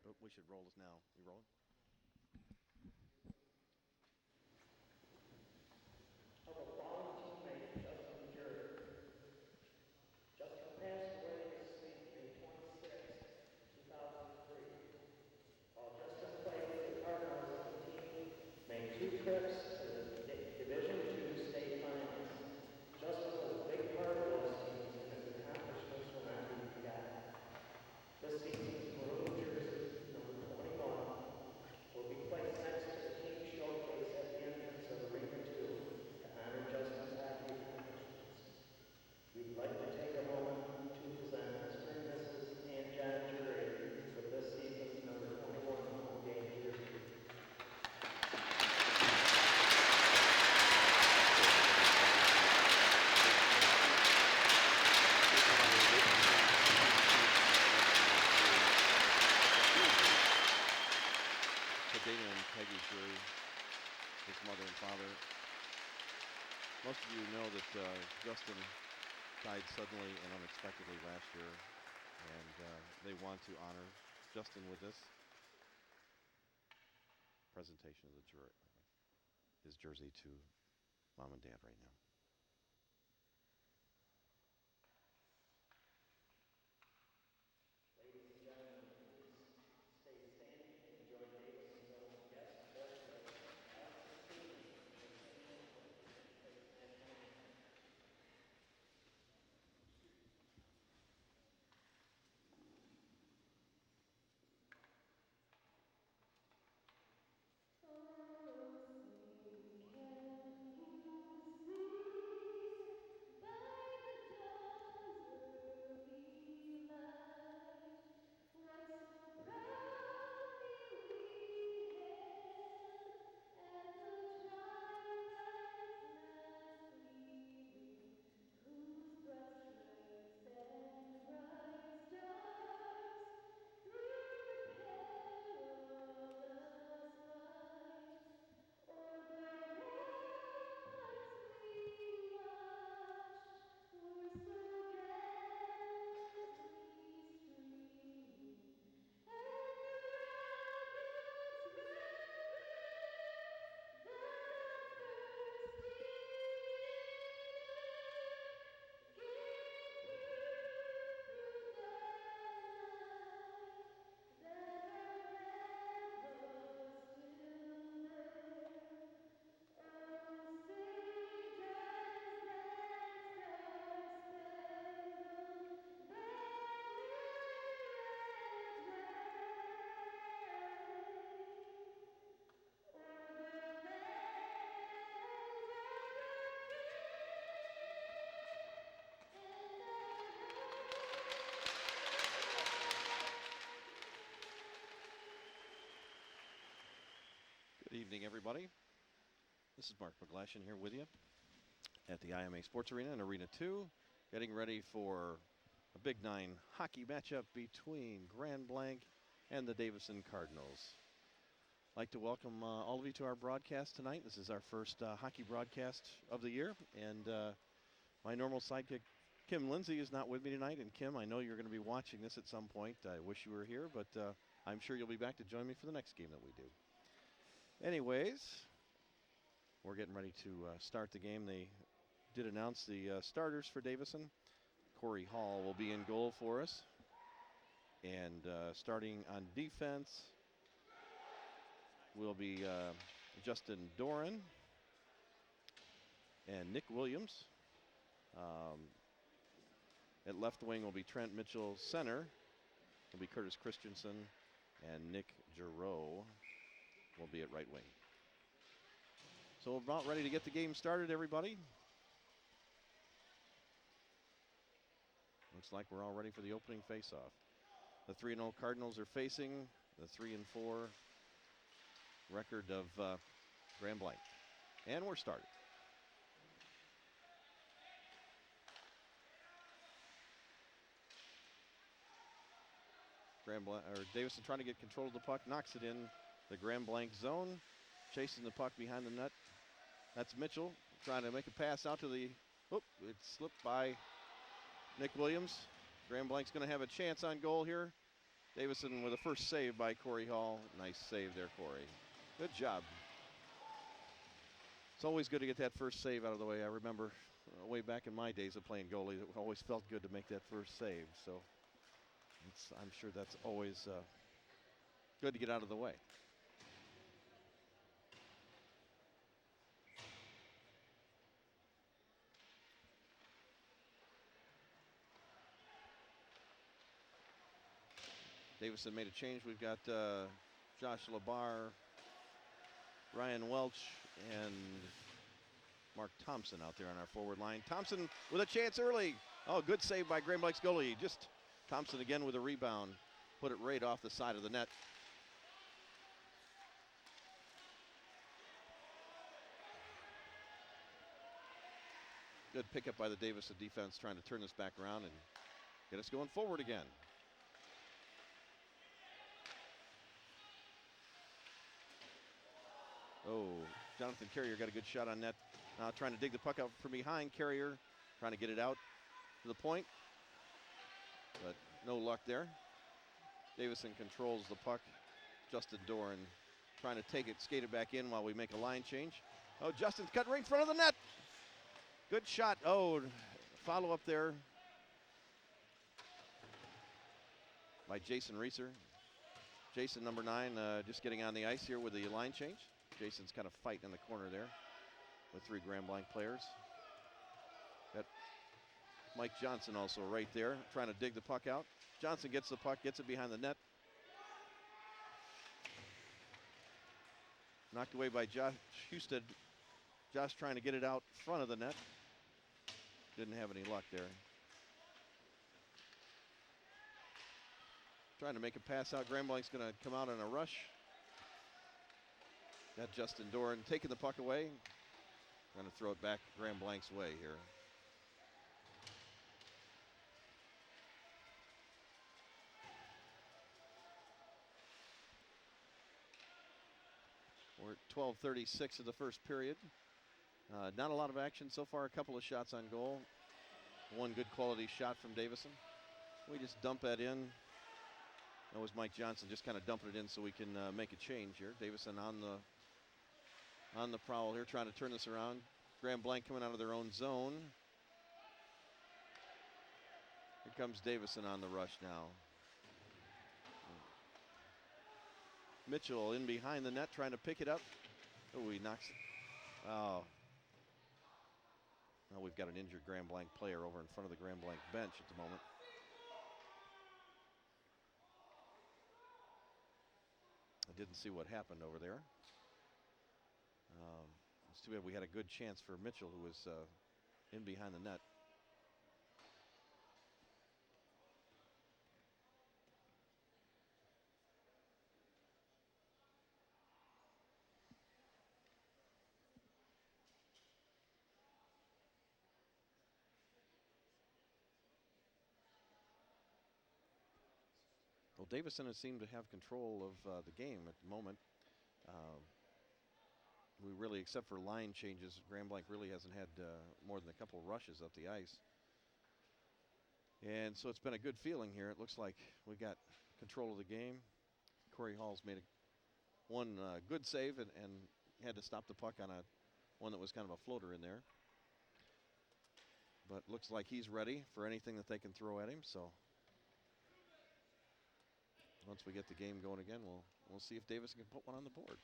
Oh, we should roll this now. You rolling? Of a fallen teammate, Justin Jerry. Justin passed away this week, May 26, 2003. While Justin played for the Cardinals, the team made 2 trips to the Division II state finals. Justin was a big part of those teams, and his accomplishments will not be forgotten. This season's maroon jersey, number 21, will be placed next to the team showcase at the entrance of Arena 2 to honor Justin's hockey accomplishments. We'd like to take a moment to present Mr. and Mrs. and John Jury with this season's number 21 home game jersey. Dana and Peggy Jury, his mother and father. Most of you know that Justin died suddenly and unexpectedly last year, and they want to honor Justin with this presentation of his jersey to Mom and Dad right now. Ladies and gentlemen, please stay standing and enjoy Davison's own guest portrait after the team and singing of the United States national anthem. Oh, sing, can you see by the dawn's early light what so proudly we hailed at the twilight's last gleaming, whose broad stripes and bright stars through the perilous fight o'er the ramparts we watched were so gallantly streaming, and the rockets rounded the bursting air, gave proof through the night that our land was still there. Oh, say does that star-spangled banner yet wave o'er the lands of the free and Good evening, everybody. This is Mark McGlashan here with you at the IMA Sports Arena in Arena 2, getting ready for a Big 9 hockey matchup between Grand Blanc and the Davison Cardinals. I'd like to welcome all of you to our broadcast tonight. This is our first hockey broadcast of the year, and my normal sidekick, Kim Lindsay, is not with me tonight. And Kim, I know you're going to be watching this at some point. I wish you were here, but I'm sure you'll be back to join me for the next game that we do. Anyways, we're getting ready to start the game. They did announce the starters for Davison. Corey Hall will be in goal for us. And starting on defense will be Justin Doran and Nick Williams. At left wing will be Trent Mitchell. Center will be Curtis Christensen. And Nick Giroux will be at right wing. So we're about ready to get the game started, everybody. Looks like we're all ready for the opening faceoff. The 3-0 Cardinals are facing the 3-4 record of Grand Blanc. And we're started. Davison trying to get control of the puck, knocks it in the Grand Blanc zone, chasing the puck behind the net. That's Mitchell trying to make a pass out to the. Oop, it slipped by Nick Williams. Grand Blanc's going to have a chance on goal here. Davison with a first save by Corey Hall. Nice save there, Corey. Good job. It's always good to get that first save out of the way. I remember way back in my days of playing goalie, it always felt good to make that first save. So I'm sure that's always good to get out of the way. Davison made a change. We've got Josh Labar, Ryan Welch, and Mark Thompson out there on our forward line. Thompson with a chance early. Oh, good save by Grand Blanc's goalie. Just Thompson again with a rebound. Put it right off the side of the net. Good pickup by the Davison defense, trying to turn this back around and get us going forward again. Oh, Jonathan Carrier got a good shot on net. Now trying to dig the puck out from behind. Carrier trying to get it out to the point, but no luck there. Davison controls the puck. Justin Doran trying to take it, skate it back in while we make a line change. Oh, Justin's cut right in front of the net. Good shot. Oh, follow up there by Jason Reeser. Jason, number 9, just getting on the ice here with the line change. Jason's kind of fighting in the corner there with 3 Grand Blanc players. Got Mike Johnson also right there, trying to dig the puck out. Johnson gets the puck, gets it behind the net. Knocked away by Josh Houston. Josh trying to get it out front of the net. Didn't have any luck there. Trying to make a pass out. Grand Blanc's going to come out in a rush. Got Justin Doran taking the puck away. Going to throw it back Grand Blanc's way here. We're at 12:36 of the first period. Not a lot of action so far. A couple of shots on goal. One good quality shot from Davison. We just dump that in. That was Mike Johnson just kind of dumping it in so we can make a change here. Davison on the prowl here, trying to turn this around. Grand Blanc coming out of their own zone. Here comes Davison on the rush now. Mitchell in behind the net, trying to pick it up. Oh, he knocks it. Oh. Well, we've got an injured Grand Blanc player over in front of the Grand Blanc bench at the moment. I didn't see what happened over there. It's too bad. We had a good chance for Mitchell, who was in behind the net. Well, Davison has seemed to have control of the game at the moment. We really, except for line changes, Grand Blanc really hasn't had more than a couple rushes up the ice. And so it's been a good feeling here. It looks like we got control of the game. Corey Hall's made one good save and had to stop the puck on one that was kind of a floater in there. But looks like he's ready for anything that they can throw at him. So once we get the game going again, we'll see if Davison can put one on the board.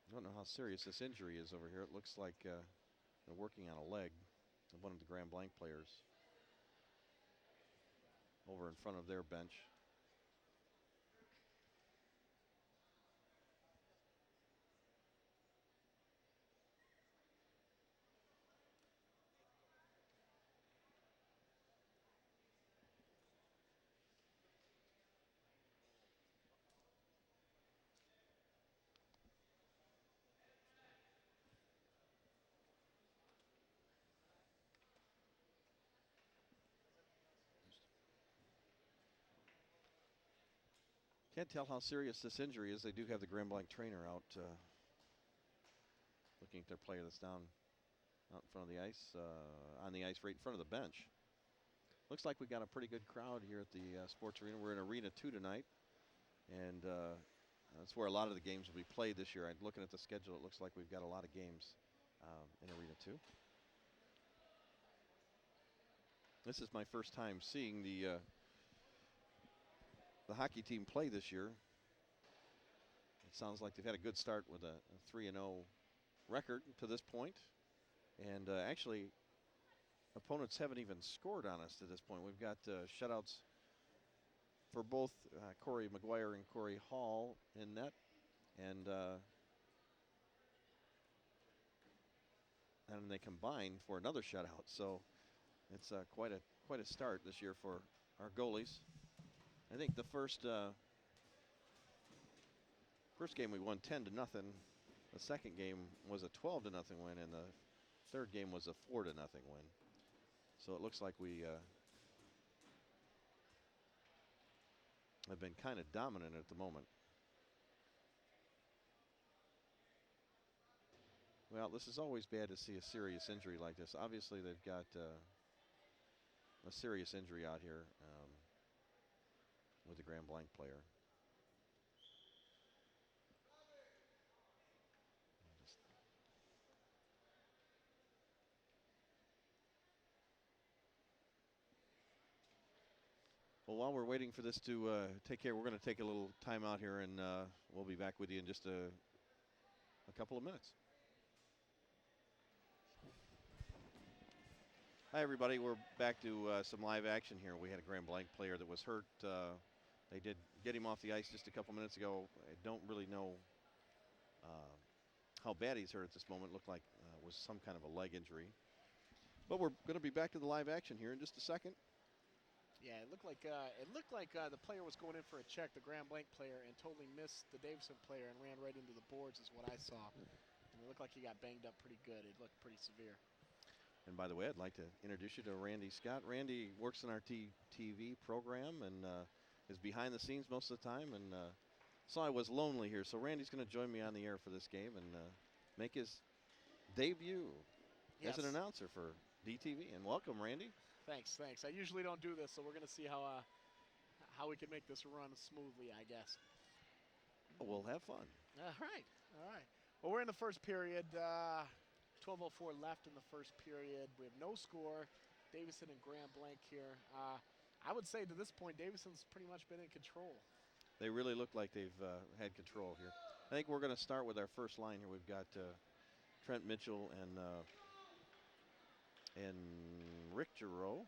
I don't know how serious this injury is over here. It looks like they're working on a leg of one of the Grand Blanc players over in front of their bench. Can't tell how serious this injury is. They do have the Grand Blanc trainer out looking at their player that's down out in front of the ice, on the ice right in front of the bench. Looks like we got a pretty good crowd here at the Sports Arena. We're in Arena 2 tonight, and that's where a lot of the games will be played this year. I'm looking at the schedule. It looks like we've got a lot of games in Arena 2. This is my first time seeing the hockey team play this year. It sounds like they've had a good start with a 3-0 record to this point. And actually, opponents haven't even scored on us to this point. We've got shutouts for both Corey McGuire and Corey Hall in net. And they combine for another shutout. So it's quite a start this year for our goalies. I think the first game we won 10-0. The second game was a 12-0 win, and the third game was a 4-0 win. So it looks like we have been kind of dominant at the moment. Well, this is always bad to see a serious injury like this. Obviously, they've got a serious injury out here with the Grand Blanc player. Well, while we're waiting for this to take care, we're going to take a little time out here, and we'll be back with you in just a couple of minutes. Hi, everybody. We're back to some live action here. We had a Grand Blanc player that was hurt. They did get him off the ice just a couple minutes ago. I don't really know how bad he's hurt at this moment. It looked like it was some kind of a leg injury. But we're going to be back to the live action here in just a second. Yeah, it looked like the player was going in for a check, the Grand Blanc player, and totally missed the Davison player and ran right into the boards is what I saw. And it looked like he got banged up pretty good. It looked pretty severe. And by the way, I'd like to introduce you to Randy Scott. Randy works in our TV program and is behind the scenes most of the time. And so I was lonely here. So Randy's going to join me on the air for this game and make his debut as an announcer for DTV. And welcome, Randy. Thanks. I usually don't do this, so we're going to see how we can make this run smoothly, I guess. We'll have fun. All right. Well, we're in the first period. 12:04 left in the first period. We have no score. Davison and Grand Blanc here. I would say to this point, Davison's pretty much been in control. They really look like they've had control here. I think we're going to start with our first line here. We've got Trent Mitchell and Rick Giroux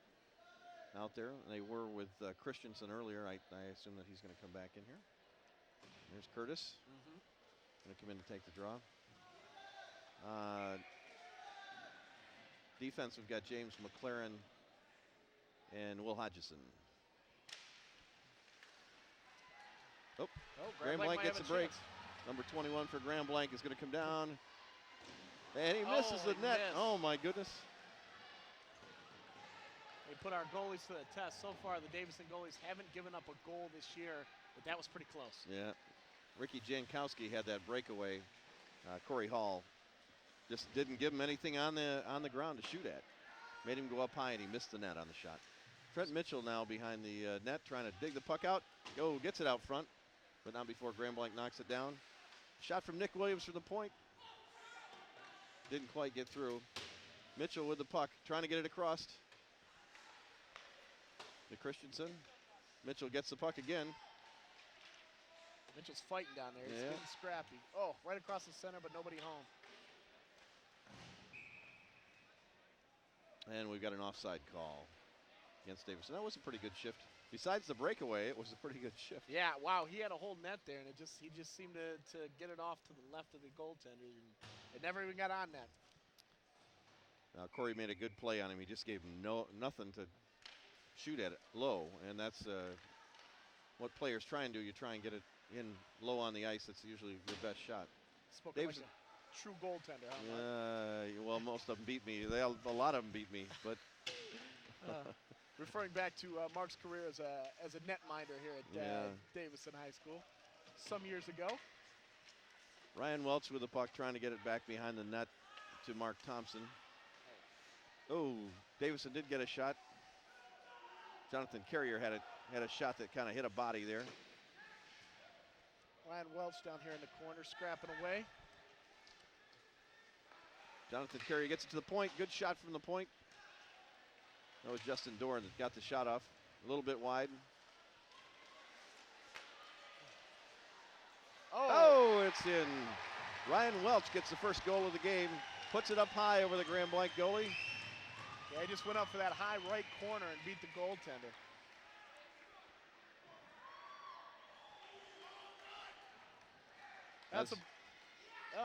out there. They were with Christensen earlier. I assume that he's going to come back in here. There's Curtis. Going to come in to take the draw. Defense, we've got James McLaren and Will Hodgson. Oh, Grand Blanc gets a break. Number 21 for Grand Blanc is going to come down. And he misses the net. Oh, my goodness. They put our goalies to the test. So far, the Davison goalies haven't given up a goal this year, but that was pretty close. Yeah. Ricky Jankowski had that breakaway. Corey Hall just didn't give him anything on the ground to shoot at. Made him go up high, and he missed the net on the shot. Trent Mitchell now behind the net, trying to dig the puck out. Gets it out front, but not before Grand Blanc knocks it down. Shot from Nick Williams for the point. Didn't quite get through. Mitchell with the puck, trying to get it across to Christensen. Mitchell gets the puck again. Mitchell's fighting down there. He's getting scrappy. Oh, right across the center, but nobody home. And we've got an offside call against Davison. That was a pretty good shift. Besides the breakaway, it was a pretty good shift. Yeah, wow, he had a whole net there, and he just seemed to get it off to the left of the goaltender, and it never even got on net. Now, Corey made a good play on him. He just gave him nothing to shoot at it low, and that's what players try and do. You try and get it in low on the ice. That's usually your best shot. Spoken like a true goaltender, huh? Well, most of them beat me. A lot of them beat me, but Referring back to Mark's career as a netminder here at Yeah. Davison High School some years ago. Ryan Welch with the puck, trying to get it back behind the net to Mark Thompson. Oh, Davison did get a shot. Jonathan Carrier had a shot that kind of hit a body there. Ryan Welch down here in the corner, scrapping away. Jonathan Carrier gets it to the point. Good shot from the point. That was Justin Doran that got the shot off. A little bit wide. Oh, it's in. Ryan Welch gets the first goal of the game. Puts it up high over the Grand Blanc goalie. Yeah, he just went up for that high right corner and beat the goaltender.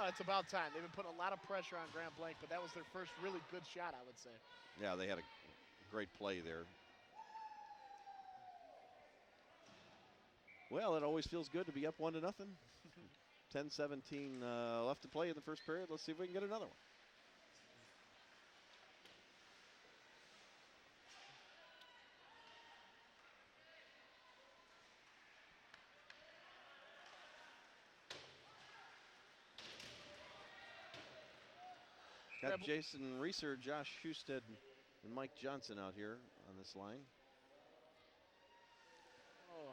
It's about time. They've been putting a lot of pressure on Grand Blanc, but that was their first really good shot, I would say. Yeah, they had a great play there. Well, it always feels good to be up 1-0. 10-17 left to play in the first period. Let's see if we can get another one. Got Jason Reeser, Josh Husted, and Mike Johnson out here on this line. Oh,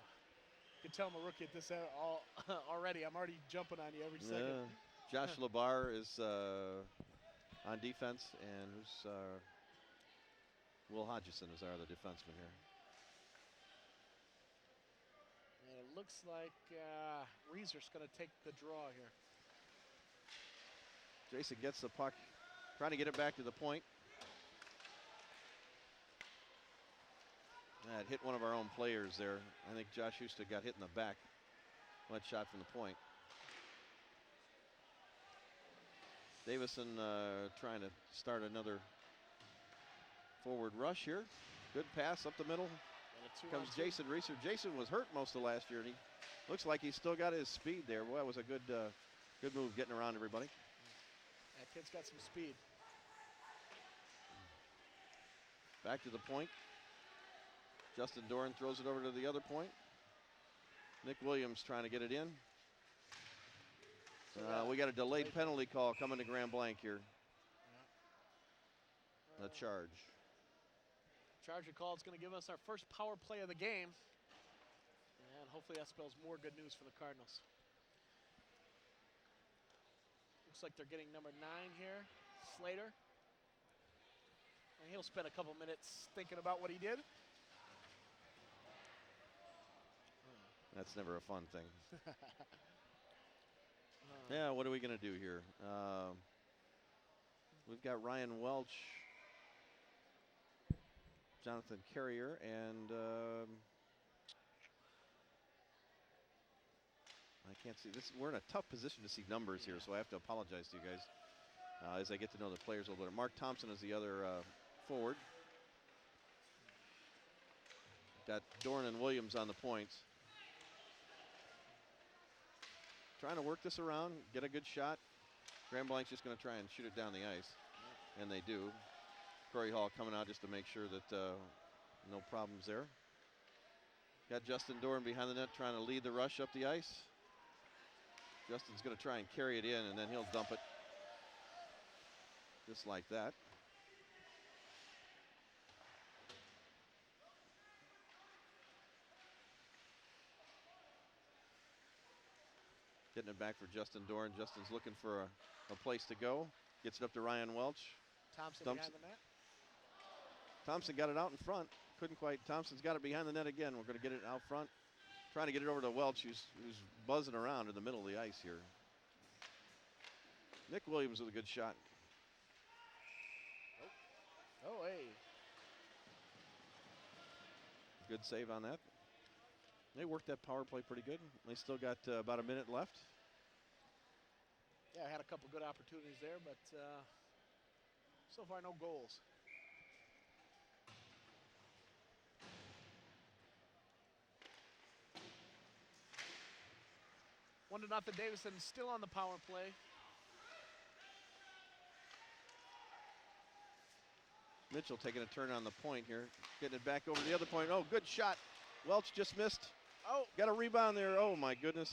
you can tell I'm a rookie at this already. I'm already jumping on you every second. Josh Labar is on defense, and Will Hodgson is our other defenseman here. And it looks like Reeser's going to take the draw here. Jason gets the puck, trying to get it back to the point. That hit one of our own players there. I think Josh Houston got hit in the back. One shot from the point. Davison trying to start another forward rush here. Good pass up the middle. Comes Jason Reeser. Jason was hurt most of last year, and he looks like he's still got his speed there. Well, that was a good move getting around everybody. That kid's got some speed. Back to the point. Justin Doran throws it over to the other point. Nick Williams trying to get it in. We got a delayed penalty call coming to Grand Blanc here. A charge. Charger call is going to give us our first power play of the game. And hopefully that spells more good news for the Cardinals. Looks like they're getting number 9 here, Slater. And he'll spend a couple minutes thinking about what he did. That's never a fun thing. Yeah, what are we going to do here? We've got Ryan Welch, Jonathan Carrier, and I can't see this. We're in a tough position to see numbers here, so I have to apologize to you guys as I get to know the players a little bit. Mark Thompson is the other forward. Got Doran and Williams on the points. Trying to work this around, get a good shot. Grand Blanc's just going to try and shoot it down the ice, and they do. Corey Hall coming out just to make sure that no problems there. Got Justin Doran behind the net trying to lead the rush up the ice. Justin's going to try and carry it in, and then he'll dump it just like that. Getting it back for Justin Doran. Justin's looking for a place to go. Gets it up to Ryan Welch. Thompson Dumps behind the net. Thompson got it out in front. Couldn't quite. Thompson's got it behind the net again. We're going to get it out front. Trying to get it over to Welch, who's buzzing around in the middle of the ice here. Nick Williams with a good shot. Oh, hey. Good save on that. They worked that power play pretty good. They still got about a minute left. Yeah, I had a couple good opportunities there, but so far no goals. One to nothing. Davison still on the power play. Mitchell taking a turn on the point here. Getting it back over the other point. Oh, good shot. Welch just missed. Oh, Got a rebound there. Oh, my goodness.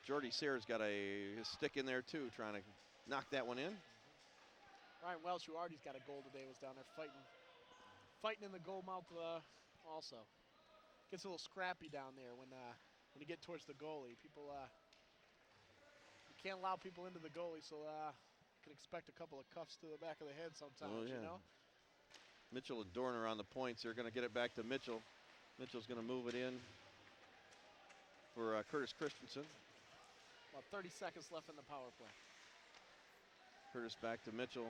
Jordy Sayers got his stick in there, too, trying to knock that one in. Ryan Welch, who already got a goal today, was down there fighting in the goal mouth also. Gets a little scrappy down there when you get towards the goalie. People, you can't allow people into the goalie, so you can expect a couple of cuffs to the back of the head sometimes, you know? Mitchell and Dorner on the points. They're going to get it back to Mitchell. Mitchell's going to move it in for Curtis Christensen. About 30 seconds left in the power play. Curtis back to Mitchell.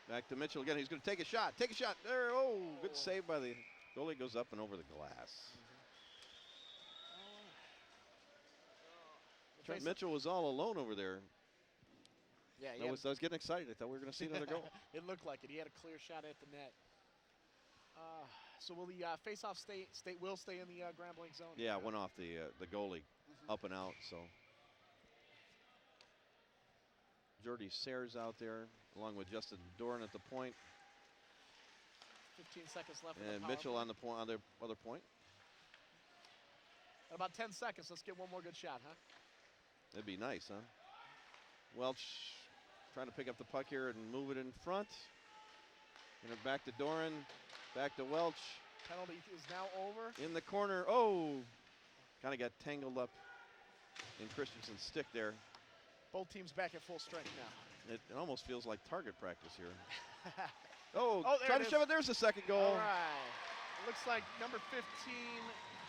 Back to Mitchell again. He's going to take a shot. Take a shot. There. Oh, good save by the goalie. Goes up and over the glass. Trent Mitchell was all alone over there. Yeah, I was getting excited. I thought we were going to see another goal. It looked like it. He had a clear shot at the net. So will the face-off will stay in the Grand Blanc zone? Yeah, went off the goalie, up and out. So Jordy Sayers out there, along with Justin Doran at the point. 15 seconds left. In And the power Mitchell play. on the point, on the other point. At about 10 seconds. Let's get one more good shot, huh? That'd be nice, huh? Welch trying to pick up the puck here and move it in front. And it back to Doran, back to Welch. Penalty is now over. In the corner, oh! Kind of got tangled up in Christensen's stick there. Both teams back at full strength now. It almost feels like target practice here. Oh, Oh, there trying it to is. shove it. There's the second goal. All right. It looks like number 15,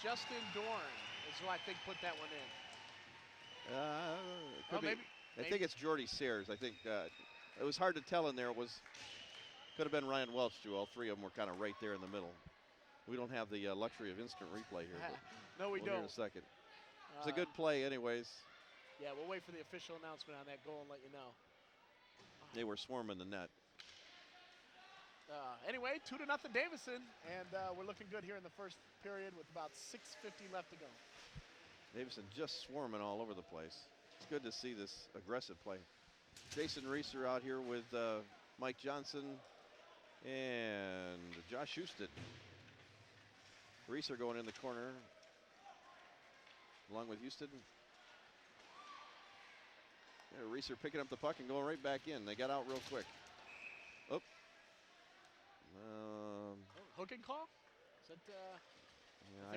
Justin Doran, is who I think put that one in. It could Oh, be. maybe. I think it's Jordy Sayers. I think it was hard to tell in there. Could have been Ryan Welch too. All three of them were kind of right there in the middle. We don't have the luxury of instant replay here. But No, we we'll hear in don't. a second. It's a good play, anyways. Yeah, we'll wait for the official announcement on that goal and let you know. They were swarming the net. Anyway, 2-0 Davison, and we're looking good here in the first period with about 6:50 left to go. Davison just swarming all over the place. It's good to see this aggressive play. Jason Reeser out here with Mike Johnson and Josh Houston. Reeser going in the corner along with Houston. Yeah, Reeser picking up the puck and going right back in. They got out real quick. Oh. Hooking call? Is that,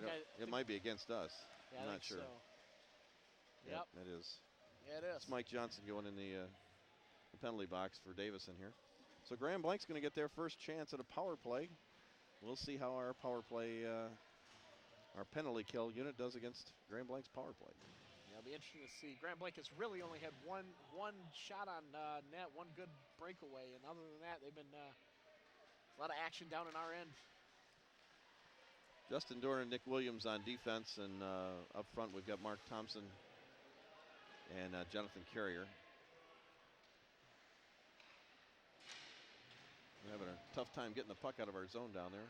Yeah, it might be against us. yeah, I'm I not think sure. So. Yep, Yep. it is. Yeah, it is. It's Mike Johnson going in the penalty box for Davison here. So Grand Blanc's going to get their first chance at a power play. We'll see how our power play, our penalty kill unit does against Grand Blanc's power play. Yeah, it'll be interesting to see. Grand Blanc has really only had one shot on net, one good breakaway, and other than that, they've been a lot of action down in our end. Justin Doran and Nick Williams on defense, and up front we've got Mark Thompson and Jonathan Carrier. We're having a tough time getting the puck out of our zone down there.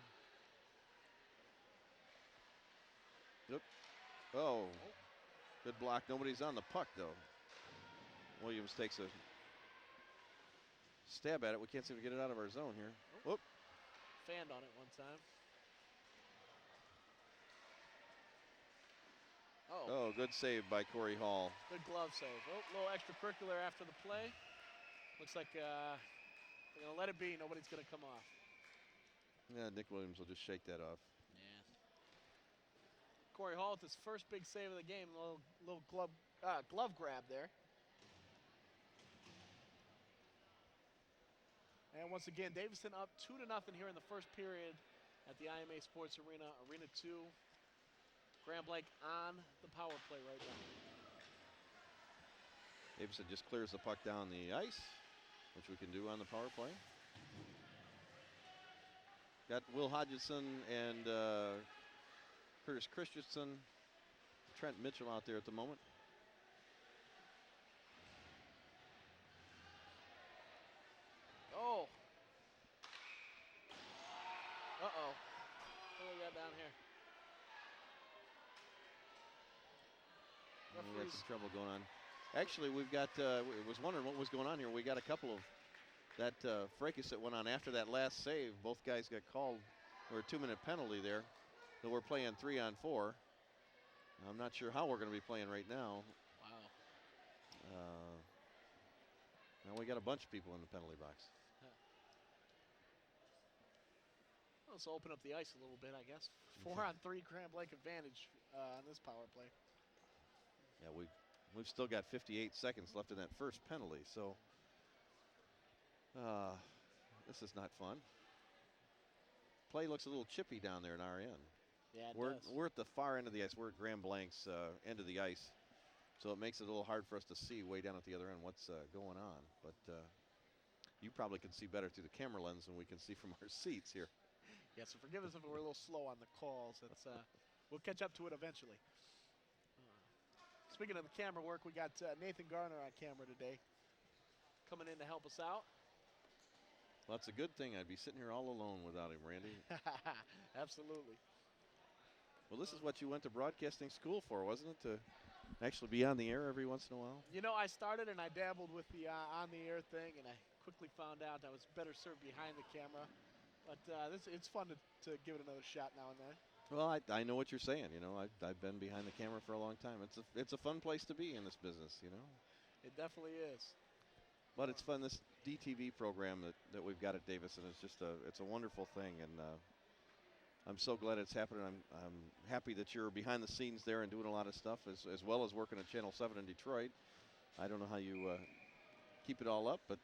Yep. Oh, good block. Nobody's on the puck, though. Williams takes a stab at it. We can't seem to get it out of our zone here. Whoop. Fanned on it one time. Oh, good save by Corey Hall. Good glove save. Oh, a little extracurricular after the play. Looks like they're going to let it be. Nobody's going to come off. Yeah, Nick Williams will just shake that off. Yeah. Corey Hall with his first big save of the game. Little glove grab there. And once again, Davison up 2-0 here in the first period at the IMA Sports Arena, Arena 2. Grand Blanc on the power play right now. Davison just clears the puck down the ice, which we can do on the power play. Got Will Hodgson and Curtis Christensen, Trent Mitchell out there at the moment. Oh. Uh-oh. What do we got down here? We got some trouble going on. Actually, we've got, was wondering what was going on here. We got a couple of that fracas that went on after that last save. Both guys got called for a 2-minute penalty there. So we're playing 3-on-4. I'm not sure how we're going to be playing right now. Wow. Now we got a bunch of people in the penalty box. Let's open up the ice a little bit, I guess. 4-on-3 Grand Blanc advantage on this power play. Yeah, we've still got 58 seconds left in that first penalty, so this is not fun. Play looks a little chippy down there in our end. Yeah, it We're does. at the far end of the ice. We're at Grand Blanc's end of the ice, so it makes it a little hard for us to see way down at the other end what's going on. But you probably can see better through the camera lens than we can see from our seats here. Yeah, so forgive us if we're a little slow on the calls. It's we'll catch up to it eventually. Speaking of the camera work, we got Nathan Garner on camera today, coming in to help us out. Well, that's a good thing. I'd be sitting here all alone without him, Randy. Absolutely. Well, this is what you went to broadcasting school for, wasn't it? To actually be on the air every once in a while? You know, I started and I dabbled with the on-the-air thing, and I quickly found out I was better served behind the camera. But it's fun to give it another shot now and then. Well, I know what you're saying. You know, I've been behind the camera for a long time. It's a fun place to be in this business, you know. It definitely is. But it's fun. This DTV program that we've got at Davison is just it's a wonderful thing, and I'm so glad it's happening. I'm happy that you're behind the scenes there and doing a lot of stuff as well as working at Channel 7 in Detroit. I don't know how you keep it all up, but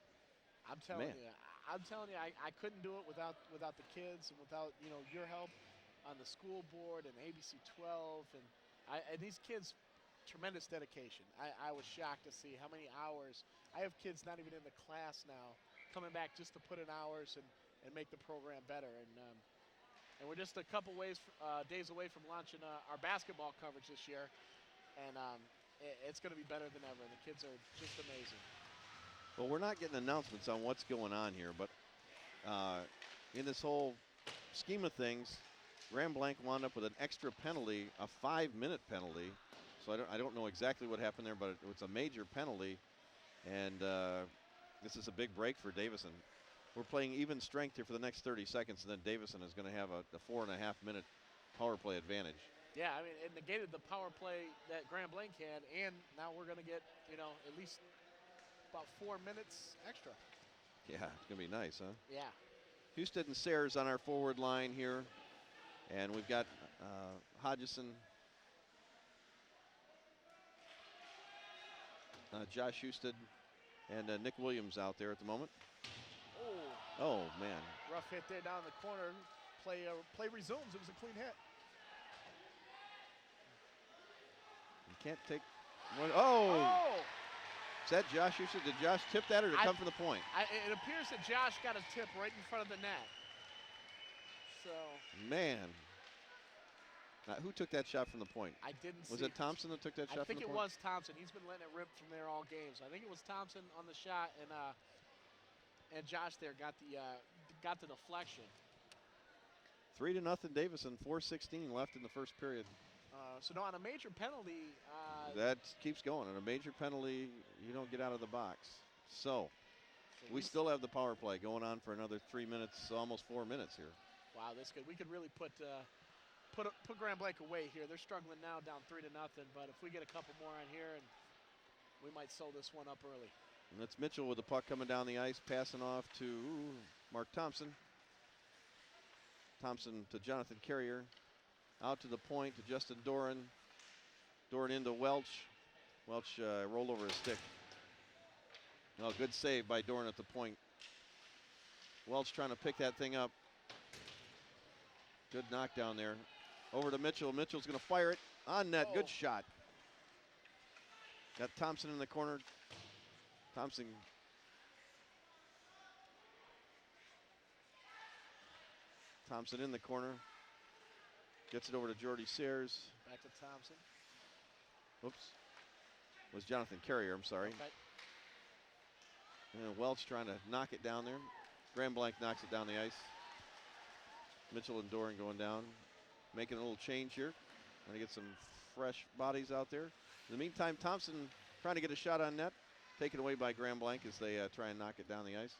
I'm telling man. you, I couldn't do it without the kids and without your help on the school board and ABC 12 and these kids, tremendous dedication. I was shocked to see how many hours. I have kids not even in the class now coming back just to put in hours and make the program better. And we're just a couple days away from launching our basketball coverage this year, and it's going to be better than ever. And the kids are just amazing. Well, we're not getting announcements on what's going on here, but in this whole scheme of things, Grand Blanc wound up with an extra penalty, a 5-minute penalty. So I don't know exactly what happened there, but it was a major penalty, and this is a big break for Davison. We're playing even strength here for the next 30 seconds, and then Davison is going to have a 4.5-minute power play advantage. Yeah, I mean, it negated the power play that Grand Blanc had, and now we're going to get, at least about 4 minutes extra. Yeah, it's going to be nice, huh? Yeah. Houston and Sayers on our forward line here, and we've got Hodgson, Josh Houston, and Nick Williams out there at the moment. Oh, man. Rough hit there down the corner. Play resumes. It was a clean hit. You can't take one. Oh! Is that Josh Houston? Did Josh tip that or did it come from the point? It appears that Josh got a tip right in front of the net. So. Man. Now, who took that shot from the point? I didn't see. Was it Thompson that took that shot from the point? I think it was Thompson. He's been letting it rip from there all game. So I think it was Thompson on the shot, and Josh there got the deflection. 3-0 Davison, 4:16 left in the first period. So now on a major penalty. That keeps going. On a major penalty, you don't get out of the box. So we still have the power play going on for another 3 minutes, almost 4 minutes here. Wow, that's good. We could really put Grand Blanc away here. They're struggling now, down 3-0. But if we get a couple more on here, and we might sew this one up early. And that's Mitchell with the puck coming down the ice, passing off to Mark Thompson. Thompson to Jonathan Carrier. Out to the point to Justin Doran. Doran into Welch. Welch rolled over his stick. Oh, good save by Doran at the point. Welch trying to pick that thing up. Good knockdown there. Over to Mitchell. Mitchell's going to fire it on net. Good shot. Got Thompson in the corner. Thompson. Thompson in the corner. Gets it over to Jordy Sayers. Back to Thompson. Oops. Was Jonathan Carrier, I'm sorry. Okay. And Welch trying to knock it down there. Grand Blanc knocks it down the ice. Mitchell and Doran going down. Making a little change here. Trying to get some fresh bodies out there. In the meantime, Thompson trying to get a shot on net. Taken away by Grand Blanc as they try and knock it down the ice.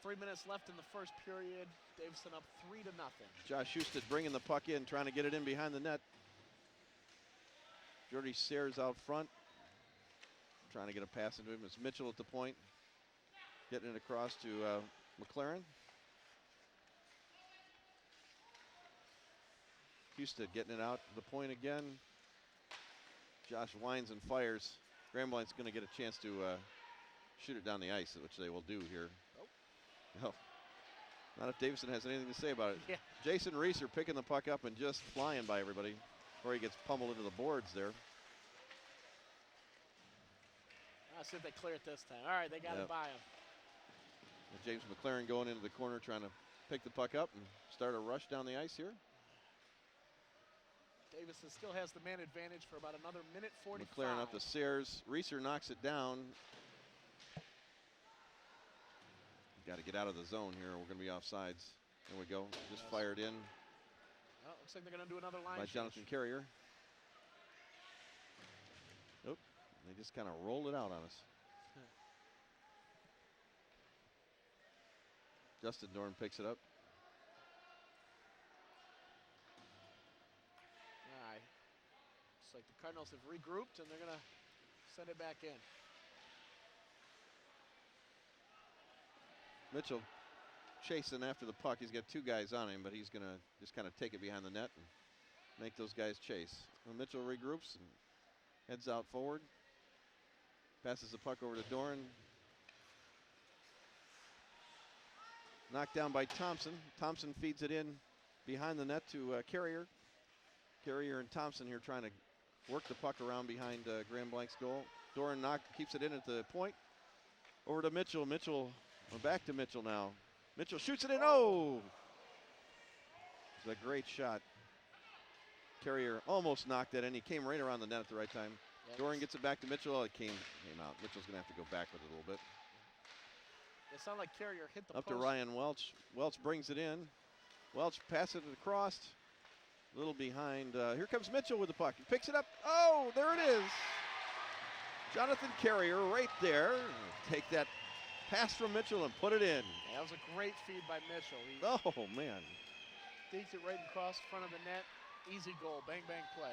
3 minutes left in the first period. Davison up 3-0. Josh Husted bringing the puck in, trying to get it in behind the net. Jordy Sayers out front, trying to get a pass into him. It's Mitchell at the point, getting it across to McLaren. Husted getting it out to the point again. Josh winds and fires. Grand Blanc's going to get a chance to shoot it down the ice, which they will do here. No. Not if Davison has anything to say about it. Yeah. Jason Reeser picking the puck up and just flying by everybody before he gets pummeled into the boards there. I'll see if they clear it this time. All right, they got it by him. And James McLaren going into the corner trying to pick the puck up and start a rush down the ice here. Davison still has the man advantage for about another minute 45. McLaren up to Sayers. Reeser knocks it down. Got to get out of the zone here. We're going to be offsides. There we go. Just fired in Well, looks like they're going to do another line by change. Jonathan Carrier. Nope. They just kind of rolled it out on us. Justin Dorn picks it up. All right. Looks like the Cardinals have regrouped, and they're going to send it back in. Mitchell chasing after the puck. He's got two guys on him, but he's going to just kind of take it behind the net and make those guys chase. Well, Mitchell regroups and heads out forward. Passes the puck over to Doran. Knocked down by Thompson. Thompson feeds it in behind the net to Carrier. Carrier and Thompson here trying to work the puck around behind Grand Blanc's goal. Doran keeps it in at the point. Over to Mitchell. We're back to Mitchell now. Mitchell shoots it in. Oh! It's a great shot. Carrier almost knocked it in. He came right around the net at the right time. Yes. Doran gets it back to Mitchell. It came out. Mitchell's going to have to go back with it a little bit. It sounded like Carrier hit the Up post. to Ryan Welch. Welch brings it in. Welch passes it across. A little behind. Here comes Mitchell with the puck. He picks it up. Oh, there it is. Jonathan Carrier right there. Take that pass from Mitchell and put it in. That was a great feed by Mitchell. He Oh, man. digs it right across front of the net. Easy goal. Bang, bang play.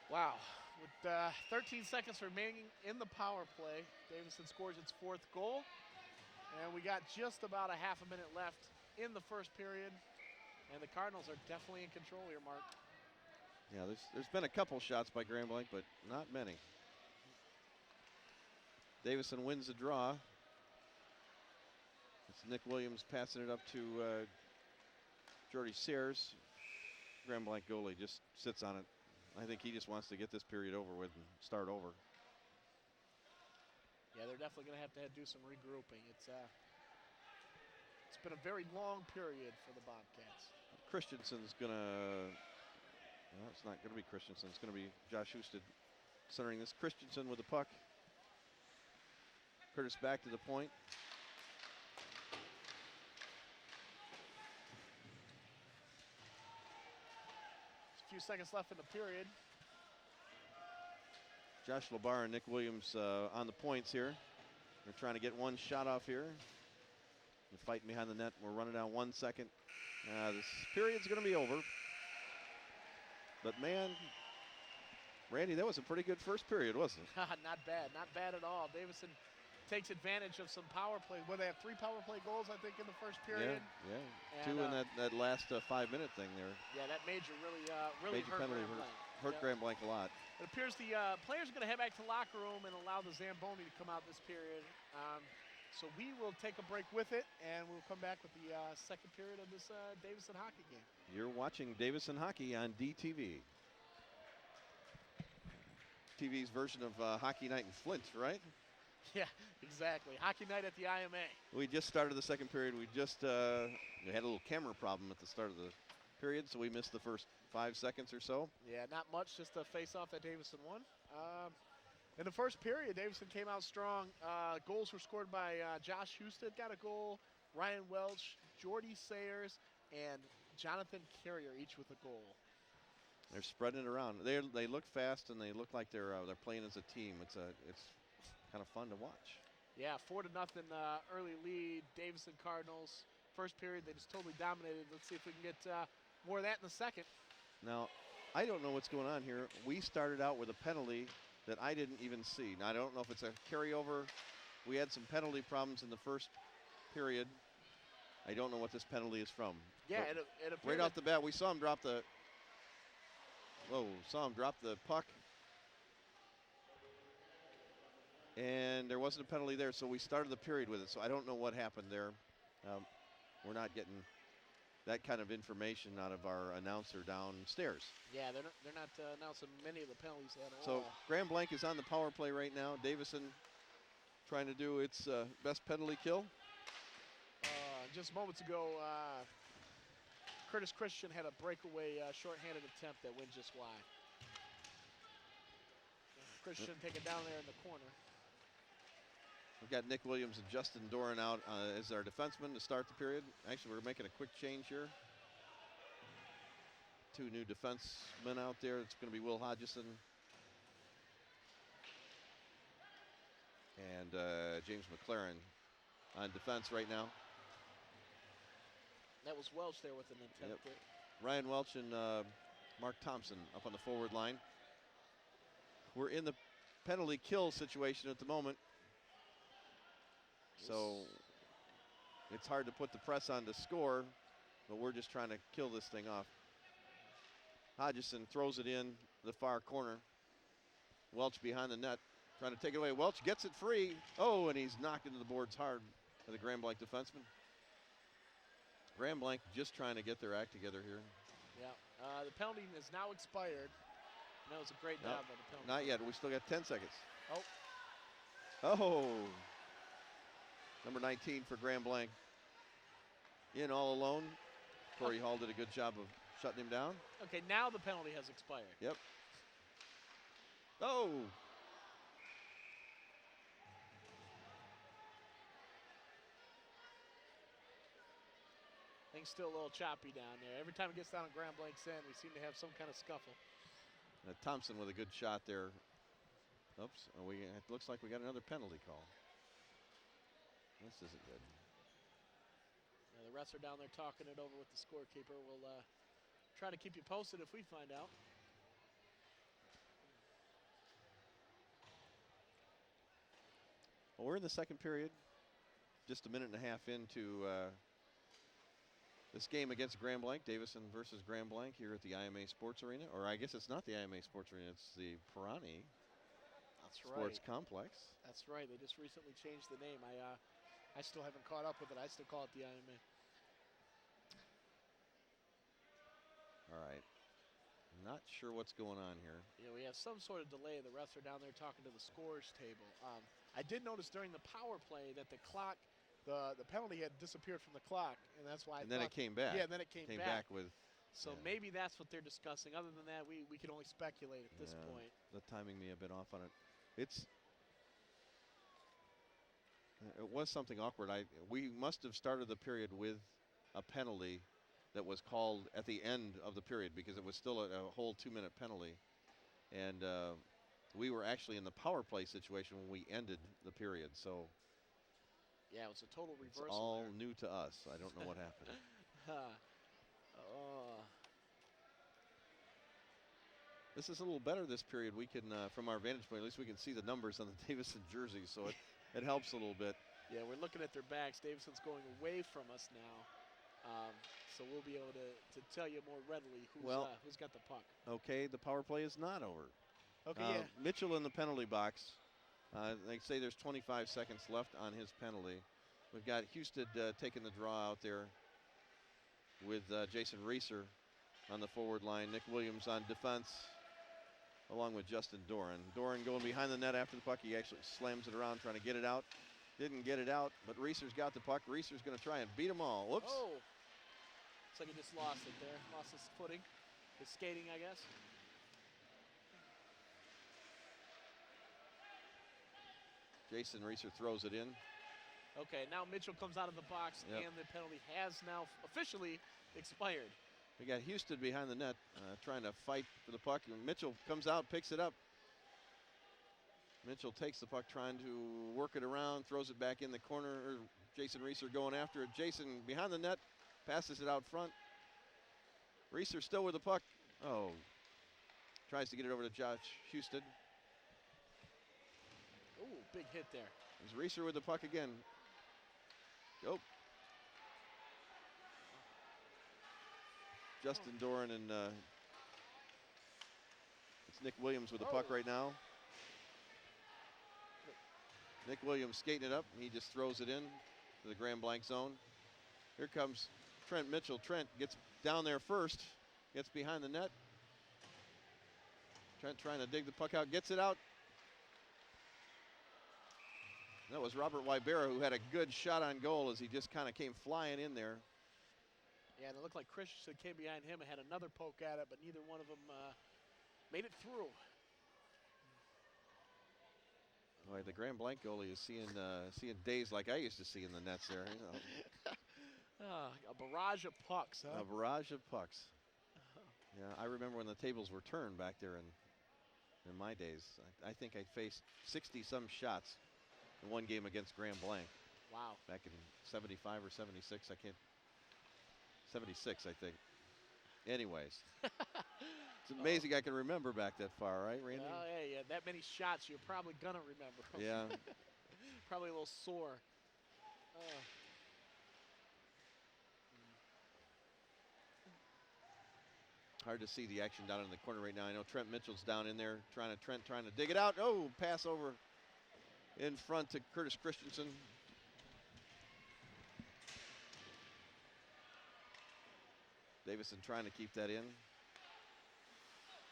Wow. With 13 seconds remaining in the power play, Davison scores its fourth goal. And we got just about a half a minute left in the first period. And the Cardinals are definitely in control here, Mark. Yeah, there's been a couple shots by Grand Blanc, but not many. Davison wins the draw. It's Nick Williams passing it up to Jordy Sayers. Grand Blanc goalie just sits on it. I think he just wants to get this period over with and start over. Yeah, they're definitely going to have to do some regrouping. It's been a very long period for the Bobcats. Christensen's going to, well, it's not going to be Christensen. It's going to be Josh Husted centering this. Christensen with the puck. Curtis back to the point. A few seconds left in the period. Josh Labar and Nick Williams on the points here. They're trying to get one shot off here. They're fighting behind the net. We're running down 1 second. This period's going to be over. But man, Randy, that was a pretty good first period, wasn't it? Not bad. Not bad at all. Davison takes advantage of some power play. Well, they have 3 power play goals, I think, in the first period. Yeah. And, 2 in that last 5-minute thing there. Yeah, that major really Major hurt penalty Grand Blanc. hurt Yeah. Grand Blanc a lot. It appears the players are going to head back to the locker room and allow the Zamboni to come out this period. So we will take a break with it, and we'll come back with the second period of this Davison hockey game. You're watching Davison Hockey on DTV. TV's version of Hockey Night in Flint, right? Yeah, exactly. Hockey night at the IMA. We just started the second period. We had a little camera problem at the start of the period, so we missed the first 5 seconds or so. Yeah, not much, just a face-off that Davison won. In the first period, Davison came out strong. Goals were scored by Josh Husted, got a goal, Ryan Welch, Jordy Sayers, and Jonathan Carrier, each with a goal. They're spreading it around. They look fast and they look like they're playing as a team. It's kind of fun to watch. Yeah, 4-0 early lead. Davison Cardinals. First period, they just totally dominated. Let's see if we can get more of that in the second. Now, I don't know what's going on here. We started out with a penalty that I didn't even see. Now, I don't know if it's a carryover. We had some penalty problems in the first period. I don't know what this penalty is from. Yeah, But it appeared right off the bat, we saw him drop the. Saw him drop the puck. And there wasn't a penalty there, so we started the period with it. So I don't know what happened there. We're not getting that kind of information out of our announcer downstairs. Yeah, they're not announcing many of the penalties at all. So Grand Blanc is on the power play right now. Davison trying to do its best penalty kill. Just moments ago, Curtis Christian had a breakaway shorthanded attempt that went just wide. Christian taken down there in the corner. We've got Nick Williams and Justin Doran out as our defensemen to start the period. Actually, we're making a quick change here. 2 new defensemen out there. It's going to be Will Hodgson and James McLaren on defense right now. That was Welch there with an attempt. Yep. Ryan Welch and Mark Thompson up on the forward line. We're in the penalty kill situation at the moment. So it's hard to put the press on to score, but we're just trying to kill this thing off. Hodgson throws it in the far corner. Welch behind the net, trying to take it away. Welch gets it free. Oh, and he's knocked into the boards hard by the Grand Blanc defenseman. Grand Blanc just trying to get their act together here. Yeah, the penalty is now expired. That was a great job by the penalty. Not yet. We still got 10 seconds. Oh. Oh. Number 19 for Grand Blanc. In all alone. Corey Hall did a good job of shutting him down. Okay, now the penalty has expired. Yep. Oh. Things still a little choppy down there. Every time it gets down on Grand Blanc's end, we seem to have some kind of scuffle. Thompson with a good shot there. Oops. It looks like we got another penalty call. This isn't good. The refs are down there talking it over with the scorekeeper. We'll try to keep you posted if we find out. Well, we're in the second period. Just a minute and a half into this game against Grand Blanc. Davison versus Grand Blanc here at the IMA Sports Arena. Or I guess it's not the IMA Sports Arena. It's the Pirani Sports Complex. That's right. They just recently changed the name. I still haven't caught up with it. I still call it the IMA. All right. Not sure what's going on here. Yeah, we have some sort of delay. The refs are down there talking to the scores table. I did notice during the power play that the clock, the penalty had disappeared from the clock, and that's why. And then it came back. Yeah, and then it came back. with. So maybe that's what they're discussing. Other than that, we can only speculate at this point. The timing may have been off on it. It was something awkward. We must have started the period with a penalty that was called at the end of the period because it was still a whole 2-minute penalty. And we were actually in the power play situation when we ended the period. So yeah, it was a total reversal. It's all new to us. I don't know what happened. This is a little better this period. We can, from our vantage point, at least we can see the numbers on the Davison jersey, so it helps a little bit. Yeah, we're looking at their backs. Davison's going away from us now, so we'll be able to tell you more readily who's got the puck. Okay, the power play is not over. Okay, yeah. Mitchell in the penalty box. They say there's 25 seconds left on his penalty. We've got Houston taking the draw out there with Jason Reeser on the forward line. Nick Williams on defense, along with Justin Doran. Doran going behind the net after the puck. He actually slams it around trying to get it out. Didn't get it out, but Reeser's got the puck. Reeser's going to try and beat them all. Whoops. Oh. Looks like he just lost it there. Lost his footing. His skating, I guess. Jason Reeser throws it in. Okay, now Mitchell comes out of the box, and the penalty has now officially expired. We got Houston behind the net trying to fight for the puck. Mitchell comes out, picks it up. Mitchell takes the puck, trying to work it around, throws it back in the corner. Jason Reeser going after it. Jason behind the net, passes it out front. Reeser still with the puck. Oh, tries to get it over to Josh Houston. Ooh, big hit there. There's Reeser with the puck again. Go. Justin Doran and it's Nick Williams with the puck right now. Nick Williams skating it up. He just throws it in to the Grand Blanc zone. Here comes Trent Mitchell. Trent gets down there first, gets behind the net. Trent trying to dig the puck out, gets it out. That was Robert Wybera, who had a good shot on goal as he just kind of came flying in there. Yeah, and it looked like Christensen came behind him and had another poke at it, but neither one of them made it through. Boy, the Grand Blanc goalie is seeing days like I used to see in the nets there. You know. A barrage of pucks, huh? A barrage of pucks. Yeah, I remember when the tables were turned back there in my days. I think I faced 60-some shots in one game against Grand Blanc. Wow. Back in 75 or 76, 76, I think. Anyways. It's amazing I can remember back that far, right, Randy? Well, yeah, that many shots, you're probably going to remember. Yeah. Probably a little sore. Hard to see the action down in the corner right now. I know Trent Mitchell's down in there trying to dig it out. Oh, pass over in front to Curtis Christensen. Davison trying to keep that in.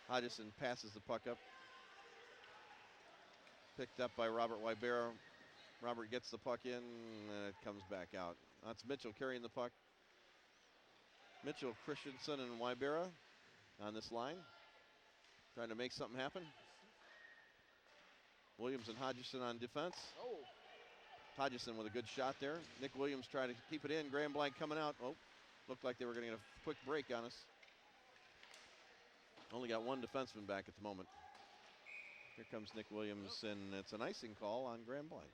Hodgson passes the puck up. Picked up by Robert Wybera. Robert gets the puck in, and it comes back out. That's Mitchell carrying the puck. Mitchell, Christensen, and Wybera on this line, trying to make something happen. Williams and Hodgson on defense. Oh. Hodgson with a good shot there. Nick Williams trying to keep it in. Grand Blanc coming out. Oh, looked like they were going to get a quick break on us. Only got one defenseman back at the moment. Here comes Nick Williams, and it's an icing call on Grand Blanc.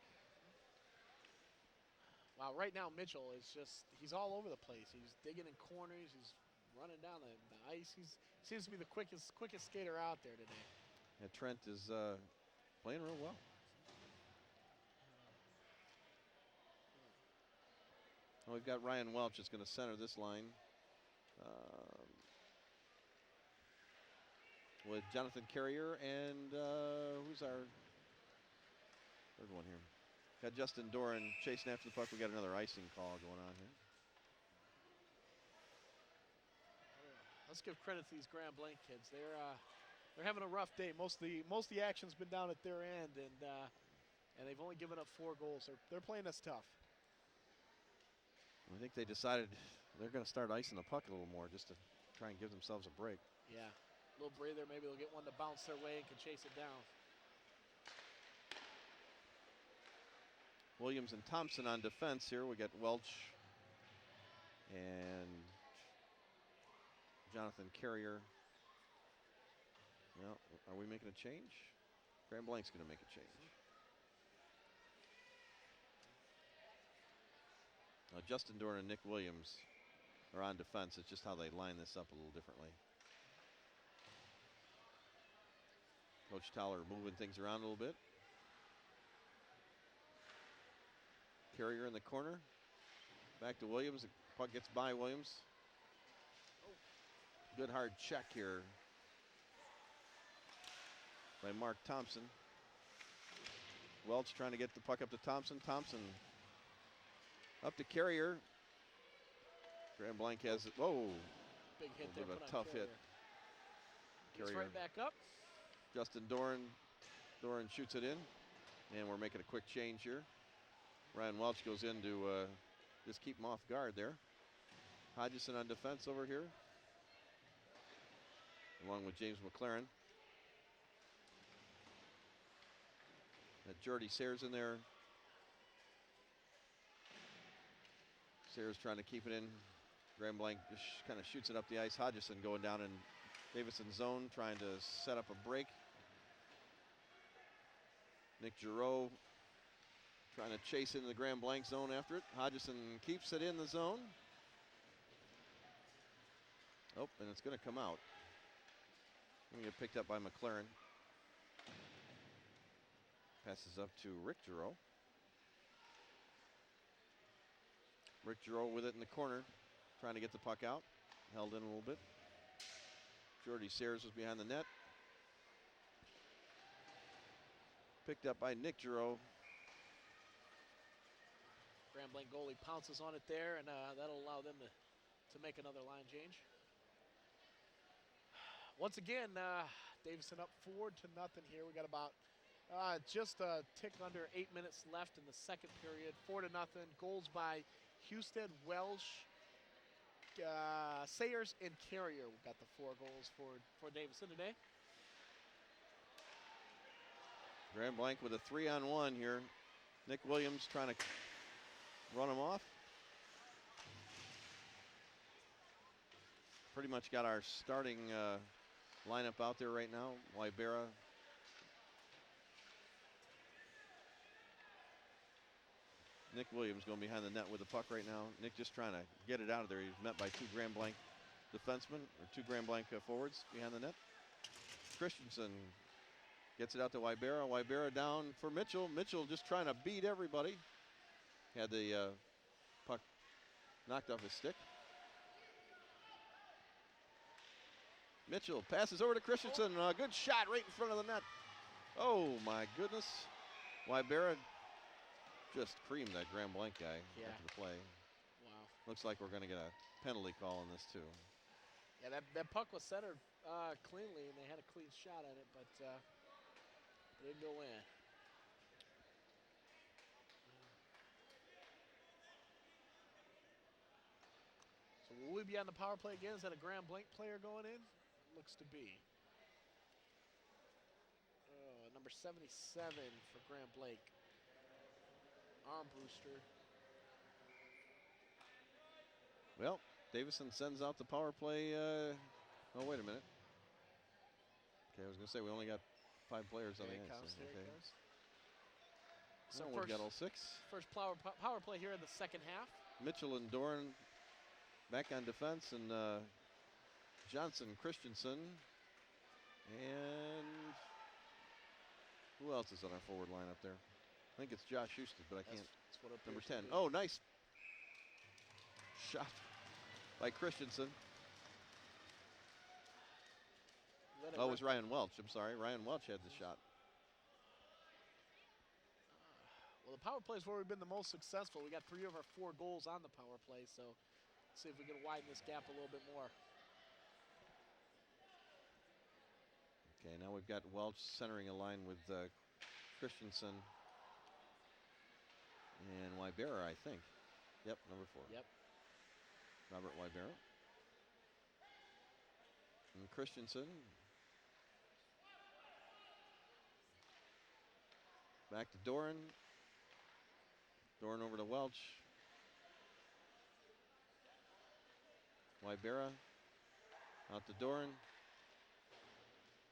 Wow, right now Mitchell is he's all over the place. He's digging in corners. He's running down the ice. He seems to be the quickest skater out there today. Yeah, Trent is playing real well. Well, we've got Ryan Welch that's going to center this line. With Jonathan Carrier and who's our third one here? Got Justin Doran chasing after the puck. We got another icing call going on here. Let's give credit to these Grand Blanc kids. They're having a rough day. Most of the action's been down at their end, and they've only given up 4 goals. They're playing us tough. I think they decided they're going to start icing the puck a little more just to try and give themselves a break. Yeah, a little breather. Maybe they'll get one to bounce their way and can chase it down. Williams and Thompson on defense here. We got Welch and Jonathan Carrier. Well, are we making a change? Grand Blanc's going to make a change. Now, Justin Doran and Nick Williams are on defense. It's just how they line this up a little differently. Coach Towler moving things around a little bit. Carrier in the corner. Back to Williams. The puck gets by Williams. Good hard check here by Mark Thompson. Welch trying to get the puck up to Thompson. Thompson up to Carrier. Grand Blanc has it. Whoa. Big hit there. A tough hit. Gets right back up. Justin Doran. Doran shoots it in. And we're making a quick change here. Ryan Welch goes in to just keep him off guard there. Hodgson on defense over here, along with James McLaren. Jordy Sayers in there. Sayers trying to keep it in. Grand Blanc just kind of shoots it up the ice. Hodgson going down in Davison's zone, trying to set up a break. Nick Giroux trying to chase into the Grand Blanc zone after it. Hodgson keeps it in the zone. Oh, and it's going to come out. Going to get picked up by McLaren. Passes up to Rick Giroux. Rick Giroux with it in the corner, trying to get the puck out. Held in a little bit. Jordy Sayers was behind the net. Picked up by Nick Giroux. Grand Blanc goalie pounces on it there, and that'll allow them to make another line change. Once again, Davison up 4-0 here. We got about just a tick under 8 minutes left in the second period. 4-0. Goals by Husted, Welsh, Sayers, and Carrier. We got the 4 goals for Davison today. Grand Blanc with a 3-on-1 here. Nick Williams trying to run him off. Pretty much got our starting lineup out there right now. Wybera. Nick Williams going behind the net with the puck right now. Nick just trying to get it out of there. He's met by 2 Grand Blanc defensemen, or 2 Grand Blanc forwards behind the net. Christensen gets it out to Wybera. Wybera down for Mitchell. Mitchell just trying to beat everybody. Had the puck knocked off his stick. Mitchell passes over to Christensen. A good shot right in front of the net. Oh my goodness. Wybera just creamed that Grand Blanc guy after the play. Wow. Looks like we're going to get a penalty call on this too. Yeah, that puck was centered cleanly, and they had a clean shot at it, but it didn't go in. So will we be on the power play again? Is that a Grand Blanc player going in? Looks to be. Number 77 for Grand Blanc. Armbruster. Well, Davison sends out the power play. Oh, wait a minute. Okay, I was going to say we only got 5 players on the ice. Here it Okay. comes. So So we've got all 6. first power play here in the second half. Mitchell and Doran back on defense, and Johnson, Christensen, and who else is on our forward line up there? I think it's Josh Houston, but I can't. That's what it Number appears 10. to be. Oh, nice shot by Christensen. Let Oh, it was rip. Ryan Welch. I'm sorry. Ryan Welch had the shot. Well, the power play is where we've been the most successful. We got 3 of our 4 goals on the power play, so let's see if we can widen this gap a little bit more. Okay, now we've got Welch centering a line with Christensen and Wybera, I think. Yep, number 4. Yep. Robert Wybera. And Christensen. Back to Doran. Doran over to Welch. Wybera. Out to Doran.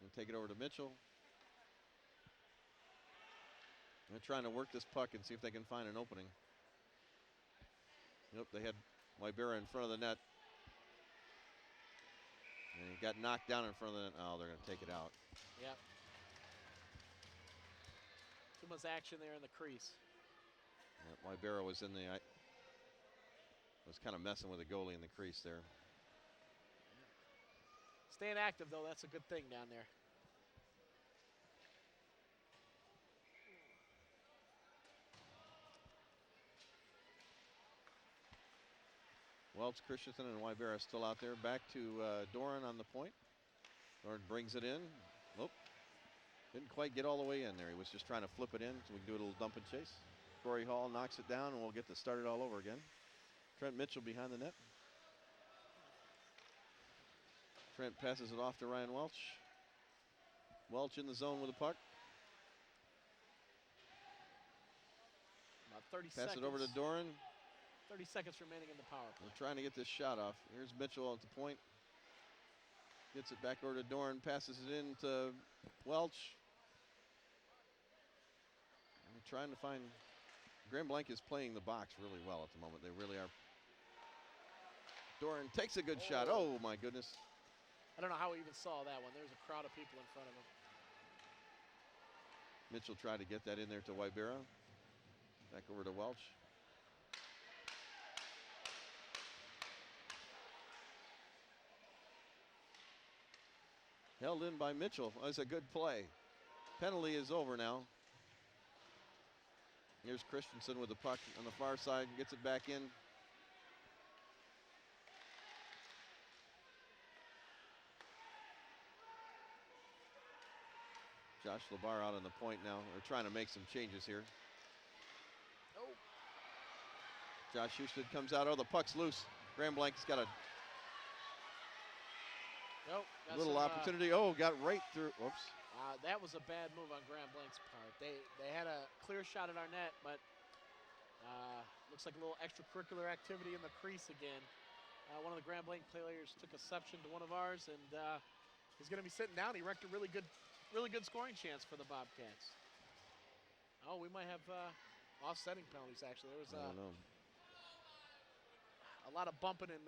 And take it over to Mitchell. They're trying to work this puck and see if they can find an opening. Nope, they had Wybera in front of the net. And he got knocked down in front of the net. Oh, they're going to take it out. Yep. Too much action there in the crease. Yep, Wybera was in the... was kind of messing with the goalie in the crease there. Staying active, though, that's a good thing down there. Welch, Christensen, and Wybera still out there. Back to Doran on the point. Doran brings it in. Nope. Didn't quite get all the way in there. He was just trying to flip it in so we can do a little dump and chase. Corey Hall knocks it down, and we'll get to start it all over again. Trent Mitchell behind the net. Trent passes it off to Ryan Welch. Welch in the zone with the puck. About 30 Pass seconds. it over to Doran. 30 seconds remaining in the power play. We're trying to get this shot off. Here's Mitchell at the point. Gets it back over to Dorn, passes it in to Welch. And trying to find. Grand Blanc is playing the box really well at the moment. They really are. Doran takes a good shot. Oh my goodness. I don't know how he even saw that one. There's a crowd of people in front of him. Mitchell tried to get that in there to Wybera. Back over to Welch. Held in by Mitchell. That's a good play. Penalty is over now. Here's Christensen with the puck on the far side. Gets it back in. Josh Labar out on the point now. They're trying to make some changes here. Oh. Josh Houston comes out. Oh, the puck's loose. Grand Blanc's got a little opportunity. Got right through. Whoops. That was a bad move on Grand Blanc's part. They had a clear shot at our net, but looks like a little extracurricular activity in the crease again. One of the Grand Blanc players took exception to one of ours, and he's going to be sitting down. He wrecked a really good scoring chance for the Bobcats. Oh, we might have offsetting penalties, actually. There was I don't know. a lot of bumping and.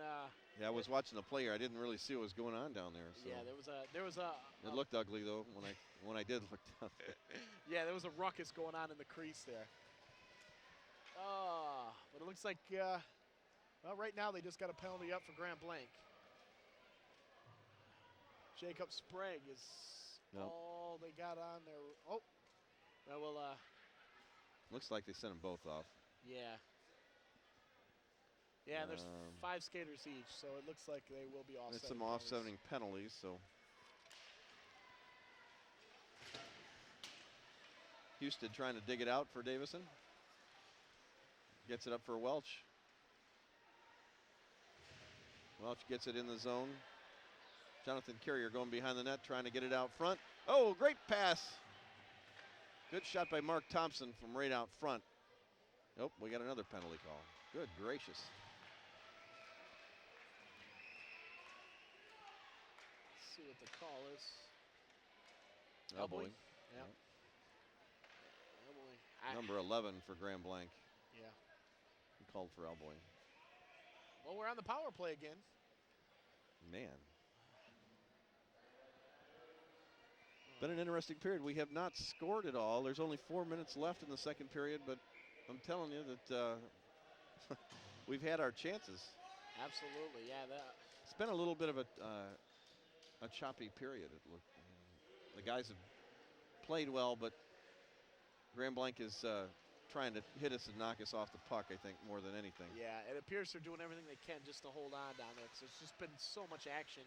Yeah, I was watching the player. I didn't really see what was going on down there. So. Yeah, there was a. It looked ugly though when I did look down there. Yeah, there was a ruckus going on in the crease there. But it looks like right now they just got a penalty up for Grand Blanc. Jacob Sprague is all they got on there. Oh, well, looks like they sent them both off. Yeah. Yeah, there's 5 skaters each, so it looks like they will be offsetting. It's some offsetting penalties, so. Houston trying to dig it out for Davison. Gets it up for Welch. Welch gets it in the zone. Jonathan Carrier going behind the net, trying to get it out front. Oh, great pass. Good shot by Mark Thompson from right out front. Nope, we got another penalty call. Good gracious. Let's see what the call is. Elbowing. Yeah. Elbowing. Number 11 for Grand Blanc. Yeah. He called for elbowing. Well, we're on the power play again. Man. Been an interesting period. We have not scored at all. There's only 4 minutes left in the second period, but I'm telling you that we've had our chances. Absolutely, yeah. It's been a little bit of a choppy period. It looked. The guys have played well, but Grand Blanc is trying to hit us and knock us off the puck, I think, more than anything. Yeah, it appears they're doing everything they can just to hold on down there, because there's just been so much action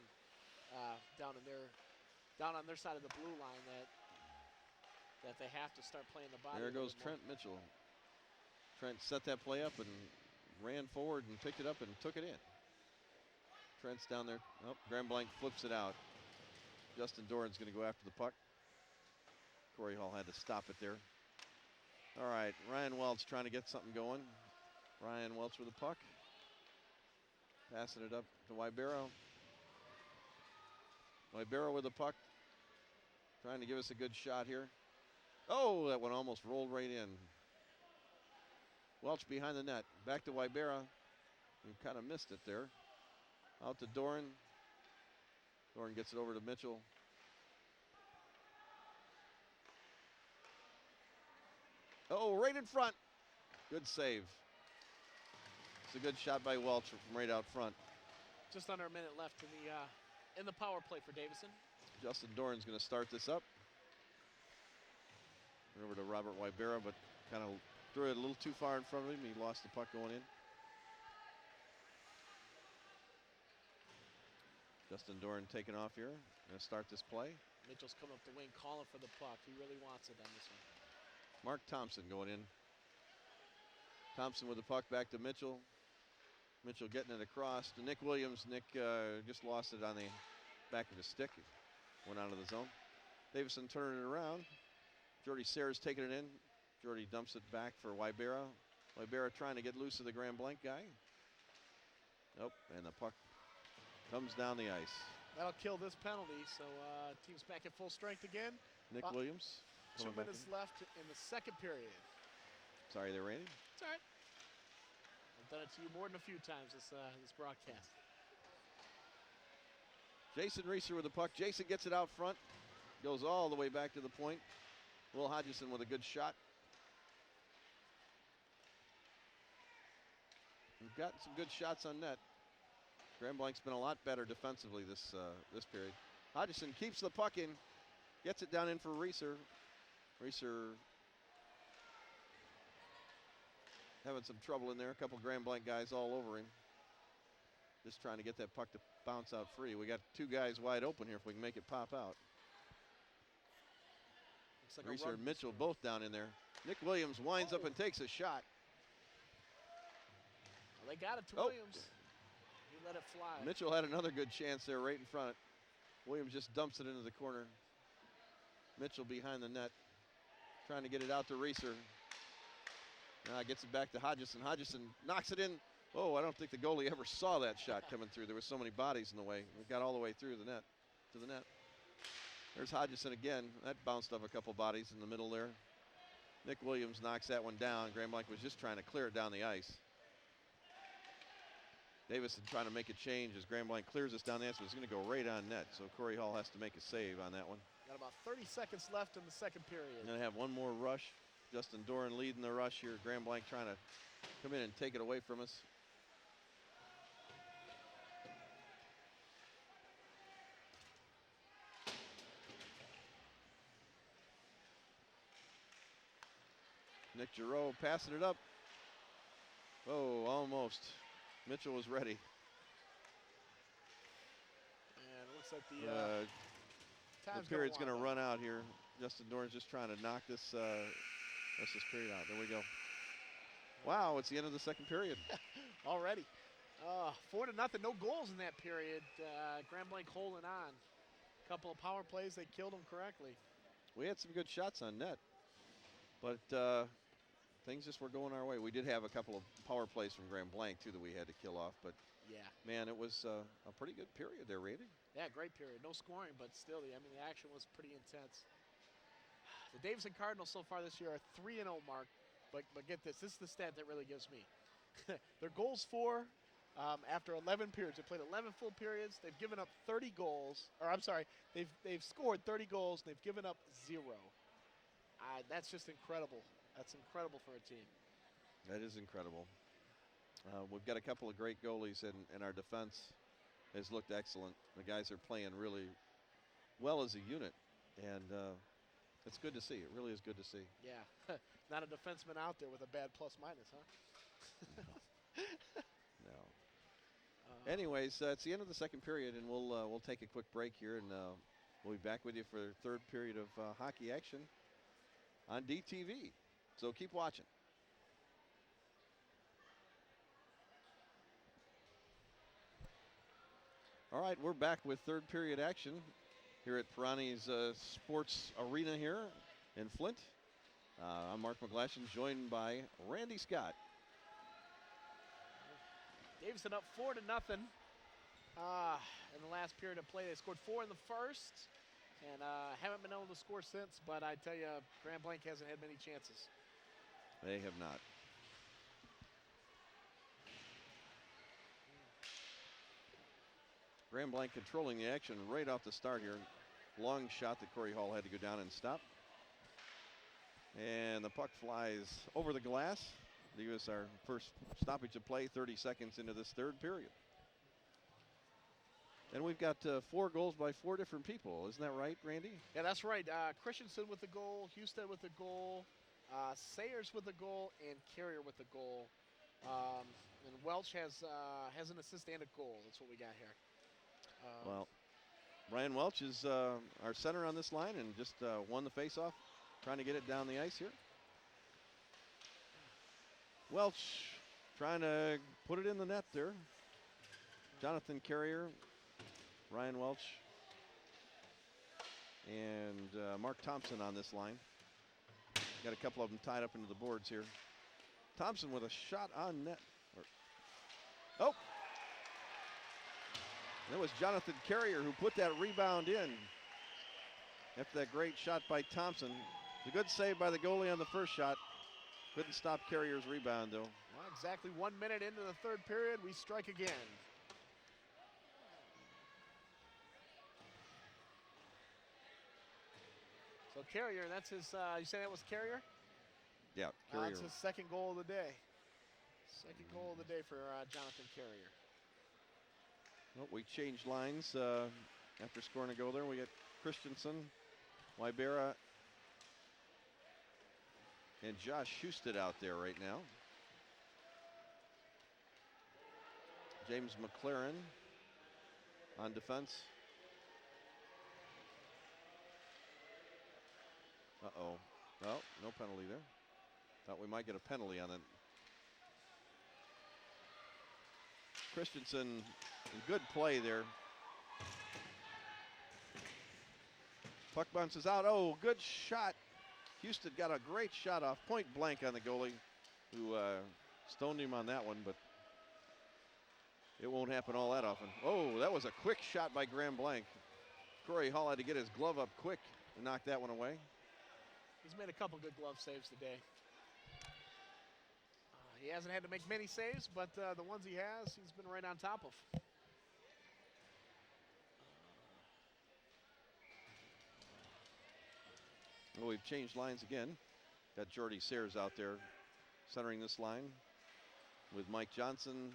down on their side of the blue line that they have to start playing the body. There goes Trent Mitchell. Trent set that play up and ran forward and picked it up and took it in. Trent's down there. Oh, Grand Blanc flips it out. Justin Doran's going to go after the puck. Corey Hall had to stop it there. All right, Ryan Welch trying to get something going. Ryan Welch with the puck. Passing it up to Wybera. Wybera with the puck. Trying to give us a good shot here. Oh, that one almost rolled right in. Welch behind the net. Back to Wybera. We kind of missed it there. Out to Doran. Doran gets it over to Mitchell. Oh, right in front. Good save. It's a good shot by Welch from right out front. Just under a minute left in the power play for Davison. Justin Doran's going to start this up. Over to Robert Wybera, but kind of threw it a little too far in front of him. He lost the puck going in. Justin Doran taking off here. Going to start this play. Mitchell's coming up the wing, calling for the puck. He really wants it on this one. Mark Thompson going in. Thompson with the puck back to Mitchell. Mitchell getting it across to Nick Williams. Nick just lost it on the back of his stick. Went out of the zone. Davison turning it around. Jordy Sayers taking it in. Jordy dumps it back for Wybera. Libera trying to get loose of the Grand Blanc guy. Nope, and the puck comes down the ice. That'll kill this penalty, so team's back at full strength again. Nick Williams. 2 coming back minutes in. left in the second period. Sorry there, Randy. It's all right. I've done it to you more than a few times this broadcast. Jason Reeser with the puck. Jason gets it out front. Goes all the way back to the point. Will Hodgson with a good shot. We've got some good shots on net. Grand Blanc's been a lot better defensively this period. Hodgson keeps the puck in. Gets it down in for Reeser. Reeser having some trouble in there. A couple Grand Blanc guys all over him. Just trying to get that puck to bounce out free. We got 2 guys wide open here if we can make it pop out. Looks like a Reeser run and Mitchell score. both down in there. Nick Williams winds up and takes a shot. Well, they got it to Oh. Williams. He let it fly. Mitchell had another good chance there right in front. Williams just dumps it into the corner. Mitchell behind the net, trying to get it out to Reeser. Gets it back to Hodgson. Hodgson knocks it in. Oh, I don't think the goalie ever saw that shot coming through. There were so many bodies in the way. We got all the way through the net, to the net. There's Hodgson again. That bounced off a couple bodies in the middle there. Nick Williams knocks that one down. Grand Blanc was just trying to clear it down the ice. Davison trying to make a change as Grand Blanc clears this down the ice, but it's going to go right on net. So Corey Hall has to make a save on that one. Got about 30 seconds left in the second period. And then have one more rush. Justin Doran leading the rush here. Grand Blanc trying to come in and take it away from us. Nick Giroux passing it up. Oh, almost. Mitchell was ready. And it looks like the The time's period's going to wind up. run out here. Justin Doran's just trying to knock this period out. There we go. Wow, it's the end of the second period. Already. 4-0, no goals in that period. Grand Blanc holding on. Couple of power plays, they killed them correctly. We had some good shots on net, but things just were going our way. We did have a couple of power plays from Grand Blanc, too, that we had to kill off. But, Yeah. man, it was a pretty good period there, Randy. Yeah, great period. No scoring, but still, the action was pretty intense. The Davison Cardinals so far this year are 3-0 mark, but get this. This is the stat that really gives me. Their goals for after 11 periods. They played 11 full periods. They've given up 30 goals. Or I'm sorry, they've scored 30 goals. And they've given up 0. That's just incredible. That's incredible for a team. That is incredible. We've got a couple of great goalies, and our defense has looked excellent. The guys are playing really well as a unit, and it's good to see. It really is good to see. Yeah. Not a defenseman out there with a bad plus-minus, huh? No. Anyways, it's the end of the second period, and we'll take a quick break here, and we'll be back with you for the third period of hockey action on DTV. So keep watching. All right, we're back with third period action here at Pirani's Sports Arena here in Flint. I'm Mark McGlashan, joined by Randy Scott. Davison up 4-0 in the last period of play. They scored 4 in the first and haven't been able to score since, but I tell you, Grand Blanc hasn't had many chances. They have not. Grand Blanc controlling the action right off the start here. Long shot that Corey Hall had to go down and stop. And the puck flies over the glass. Give us our first stoppage of play, 30 seconds into this third period. And we've got 4 goals by 4 different people. Isn't that right, Randy? Yeah, that's right. Christensen with the goal, Houston with the goal, Sayers with the goal, and Carrier with the goal. And Welch has an assist and a goal. That's what we got here. Well, Brian Welch is our center on this line and just won the faceoff, trying to get it down the ice here. Welch trying to put it in the net there. Jonathan Carrier, Ryan Welch, and Mark Thompson on this line. Got a couple of them tied up into the boards here. Thompson with a shot on net. Oh! That was Jonathan Carrier who put that rebound in after that great shot by Thompson. A good save by the goalie on the first shot. Couldn't stop Carrier's rebound, though. Well, exactly 1 minute into the third period, we strike again. So Carrier, that's his, you say that was Carrier? Yeah, Carrier. That's his second goal of the day. Second goal of the day for Jonathan Carrier. Well, we changed lines after scoring a goal there. We got Christensen, Wybera, and Josh Husted out there right now. James McLaren on defense. Uh-oh. Well, no penalty there. Thought we might get a penalty on it. Christensen, good play there. Puck bounces out. Oh, good shot. Houston got a great shot off point blank on the goalie, who stoned him on that one, but it won't happen all that often. Oh, that was a quick shot by Graham Blanc. Corey Hall had to get his glove up quick and knock that one away. He's made a couple good glove saves today. He hasn't had to make many saves, but the ones he has, he's been right on top of. Well, we've changed lines again. Got Jordy Sayers out there centering this line with Mike Johnson.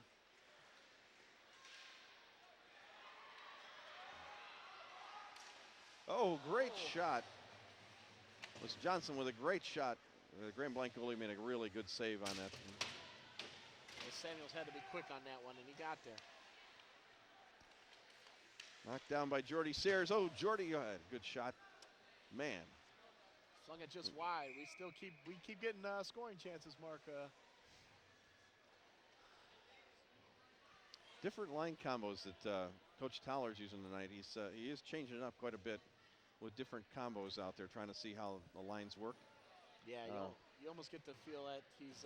Oh, great shot. It was Johnson with a great shot. The Graham Blanc goalie made a really good save on that. Well, Samuels had to be quick on that one, and he got there. Knocked down by Jordy Sayers. Oh, Jordy, good shot. Man. Flung it just wide. We keep getting scoring chances, Mark. Different line combos that Coach Toller's using tonight. He is changing it up quite a bit with different combos out there, trying to see how the lines work. Yeah, you almost get the feel that he's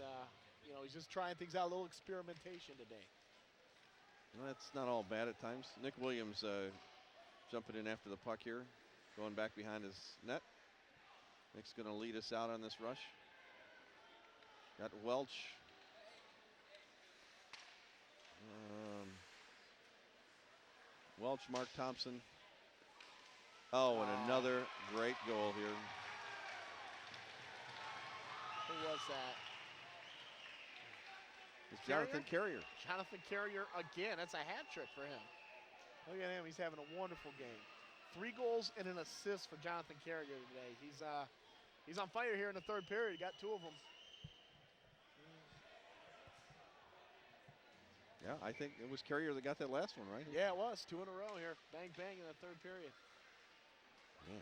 just trying things out, a little experimentation today. Well, that's not all bad at times. Nick Williams jumping in after the puck here, going back behind his net. Nick's going to lead us out on this rush. Got Welch. Welch, Mark Thompson. Oh, and another great goal here. Who was that? It's Jonathan Carrier. Jonathan Carrier again. That's a hat trick for him. Look at him. He's having a wonderful game. 3 goals and an assist for Jonathan Carrier today. He's on fire here in the third period. He got 2 of them. Yeah, I think it was Carrier that got that last one, right? Yeah, it was. 2 in a row here. Bang, bang in the third period. Man.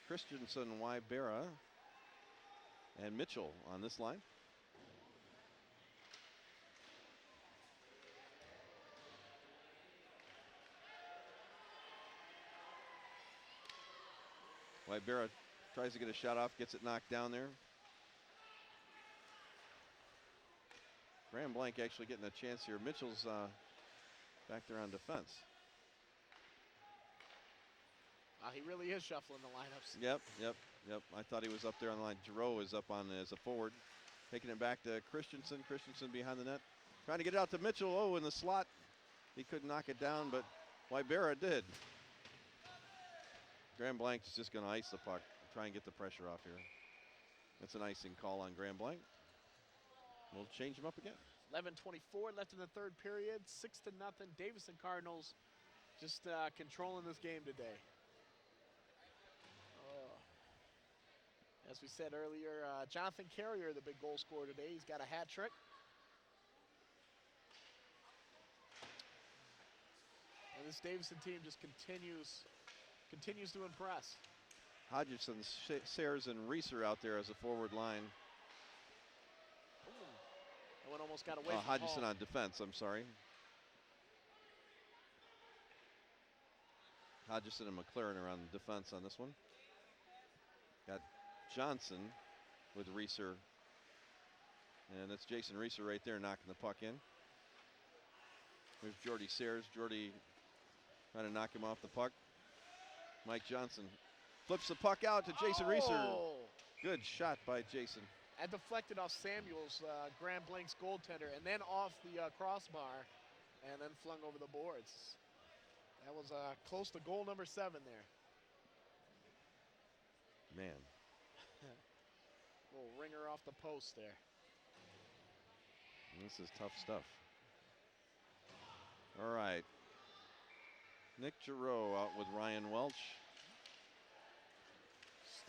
Christensen, Wybera, and Mitchell on this line. Wybera tries to get a shot off, gets it knocked down there. Graham Blanc actually getting a chance here. Mitchell's back there on defense. He really is shuffling the lineups. Yep. I thought he was up there on the line. Giroux is up on as a forward. Taking it back to Christensen. Christensen behind the net. Trying to get it out to Mitchell. Oh, in the slot. He couldn't knock it down, but Wybera did. Graham Blanc is just going to ice the puck. Try and get the pressure off here. That's an icing call on Graham Blanc. We'll change him up again. 11:24 left in the third period. 6-0. Davison Cardinals just controlling this game today. As we said earlier, Jonathan Carrier, the big goal scorer today. He's got a hat trick. And this Davison team just continues to impress. Hodgson, Sayers, and Reeser out there as a forward line. That one almost got away from Hodgson Hall. on defense, I'm sorry. Hodgson and McLaren are on defense on this one. Got Johnson with Reeser. And that's Jason Reeser right there knocking the puck in. There's Jordy Sayers. Jordy trying to knock him off the puck. Mike Johnson flips the puck out to Jason Reeser. Oh! Good shot by Jason. That deflected off Samuels, Grand Blanc's goaltender, and then off the crossbar, and then flung over the boards. That was close to goal number 7 there. Man. Little ringer off the post there. This is tough stuff. All right. Nick Giroux out with Ryan Welch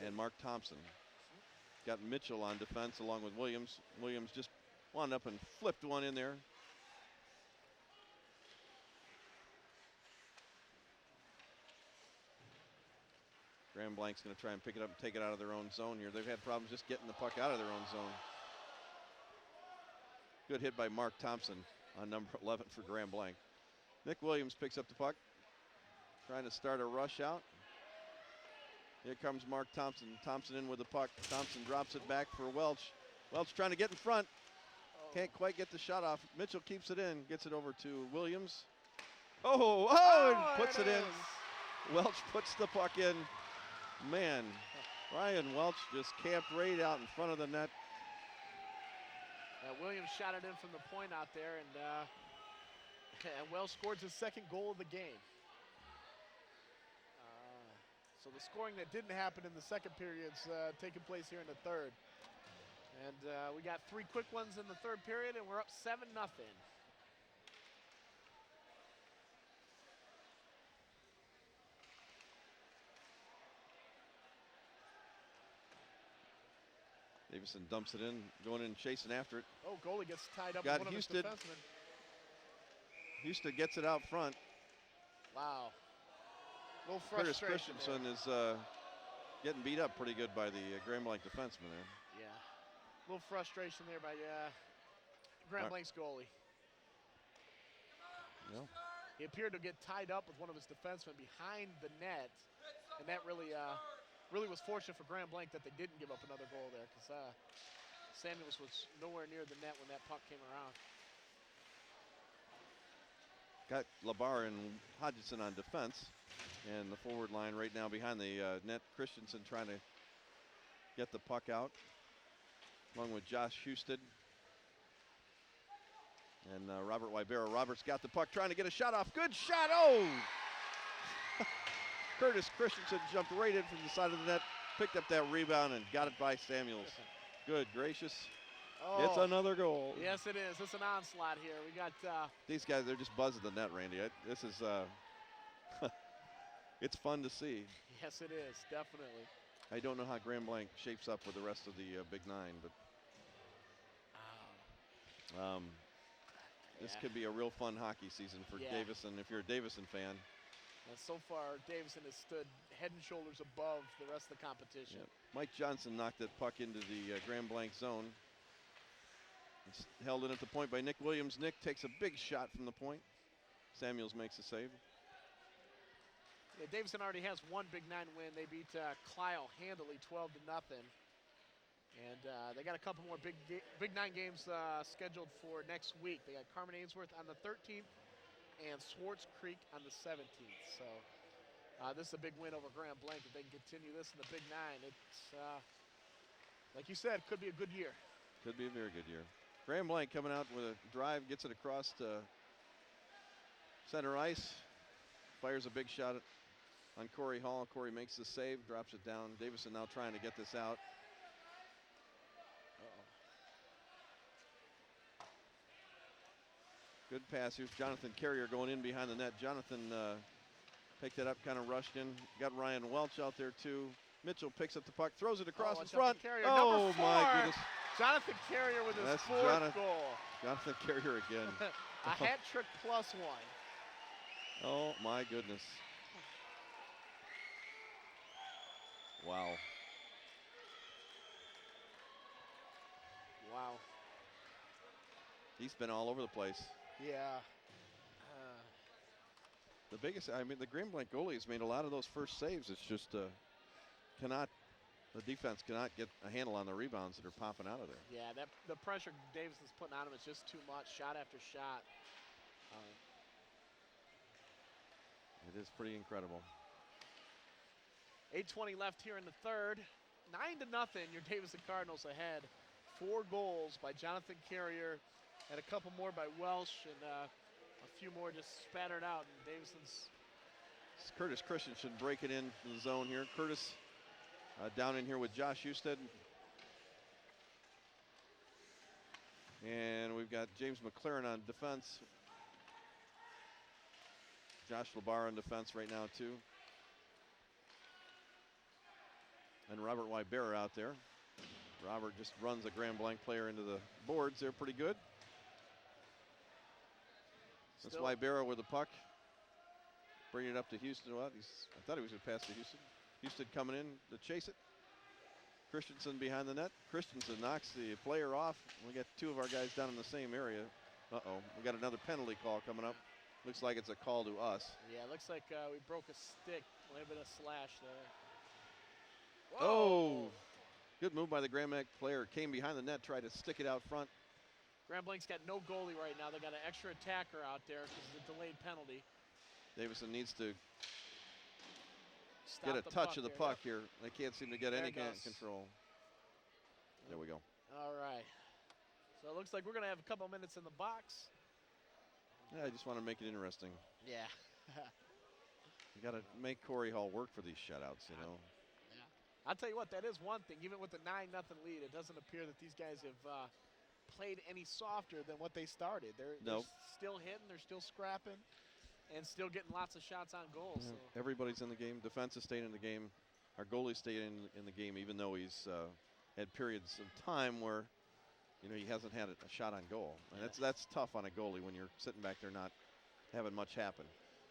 and Mark Thompson. Got Mitchell on defense along with Williams. Williams just wound up and flipped one in there. Grand Blanc's going to try and pick it up and take it out of their own zone here. They've had problems just getting the puck out of their own zone. Good hit by Mark Thompson on number 11 for Grand Blanc. Nick Williams picks up the puck, trying to start a rush out. Here comes Mark Thompson. Thompson in with the puck. Thompson drops it back for Welch. Welch trying to get in front. Can't quite get the shot off. Mitchell keeps it in, gets it over to Williams. And puts it in. Welch puts the puck in. Man, Ryan Welch just camped right out in front of the net. Williams shot it in from the point out there, and Welch scores his second goal of the game. So the scoring that didn't happen in the second period's taking place here in the third. And we got 3 quick ones in the third period, and we're up 7-0. Davison dumps it in, going in, chasing after it. Oh, goalie gets tied up Got with one Houston. of his defensemen. Houston gets it out front. Wow. A little Curtis frustration Christensen there. is getting beat up pretty good by the Grand Blanc defenseman there. Yeah. A little frustration there by Grand Blanc's goalie. No. He appeared to get tied up with one of his defensemen behind the net, and that really was fortunate for Grand Blanc that they didn't give up another goal there, because Samuels was nowhere near the net when that puck came around. Got Labar and Hodgson on defense, and the forward line right now behind the net. Christensen trying to get the puck out, along with Josh Houston and Robert Wybera. Robert's got the puck, trying to get a shot off. Good shot! Oh! Curtis Christensen jumped right in from the side of the net, picked up that rebound, and got it by Samuels. Good gracious. Oh, It's another goal. yes, it is. It's an onslaught here. We got These guys, they're just buzzing the net, Randy. This is, it's fun to see. yes, it is, definitely. I don't know how Grand Blanc shapes up with the rest of the Big Nine, but this Yeah. could be a real fun hockey season for Yeah. Davison if you're a Davison fan. And so far, Davison has stood head and shoulders above the rest of the competition. Yep. Mike Johnson knocked that puck into the Grand Blanc zone. It's held in at the point by Nick Williams. Nick takes a big shot from the point. Samuels makes a save. Yeah, Davison already has one Big Nine win. They beat Clio handily, 12-0. And they got a couple more Big Nine games scheduled for next week. They got Carmen Ainsworth on the 13th and Swartz Creek on the 17th. So this is a big win over Grand Blanc. If they can continue this in the Big Nine, it's, like you said, could be a good year. Could be a very good year. Grand Blanc coming out with a drive, gets it across to center ice, fires a big shot on Corey Hall. Corey makes the save, drops it down. Davison now trying to get this out. Good pass. Here's Jonathan Carrier going in behind the net. Jonathan picked it up, kind of rushed in. Got Ryan Welch out there too. Mitchell picks up the puck, throws it across in front. Carrier, Oh number my 4. goodness. Jonathan Carrier with his That's 4th goal. Jonathan Carrier again. A hat trick plus 1. Oh my goodness. Wow. Wow. He's been all over the place. Yeah. The biggest, I mean, the Grand Blanc goalie has made a lot of those first saves. It's just cannot The defense cannot get a handle on the rebounds that are popping out of there. Yeah, the pressure Davison's putting on him is just too much, shot after shot. It is pretty incredible. 8:20 left here in the third. 9-0, your Davison Cardinals ahead. 4 goals by Jonathan Carrier and a couple more by Welsh and a few more just spattered out. And Davison's It's Curtis Christensen breaking in the zone here. Curtis down in here with Josh Husted. And we've got James McLaren on defense. Josh Labar on defense right now too. And Robert Wybera out there. Robert just runs a Grand Blanc player into the boards. They're pretty good. That's Wybera with the puck. Bring it up to Houston. Well, I thought he was going to pass to Houston. Houston coming in to chase it. Christensen behind the net. Christensen knocks the player off. We got 2 of our guys down in the same area. Uh-oh. We got another penalty call coming up. Looks like it's a call to us. Yeah, it looks like we broke a stick. A little bit of slash there. Oh! Good move by the Grand Blanc player. Came behind the net, tried to stick it out front. Grand Blanc's got no goalie right now. They got an extra attacker out there because of the delayed penalty. Davison needs to Stop get a touch of the puck here. They can't seem to get There any it goes. control. There we go. All right. So it looks like we're going to have a couple minutes in the box. Yeah, I just want to make it interesting. Yeah. You got to make Corey Hall work for these shutouts, you know. I'll tell you what, that is one thing. Even with the 9-0 lead, it doesn't appear that these guys have played any softer than what they started. They're still hitting, they're still scrapping, and still getting lots of shots on goal. Yeah, So. everybody's in the game. Defense is staying in the game. Our goalie stayed in the game, even though he's had periods of time where, you know, he hasn't had a shot on goal. And that's tough on a goalie when you're sitting back there not having much happen.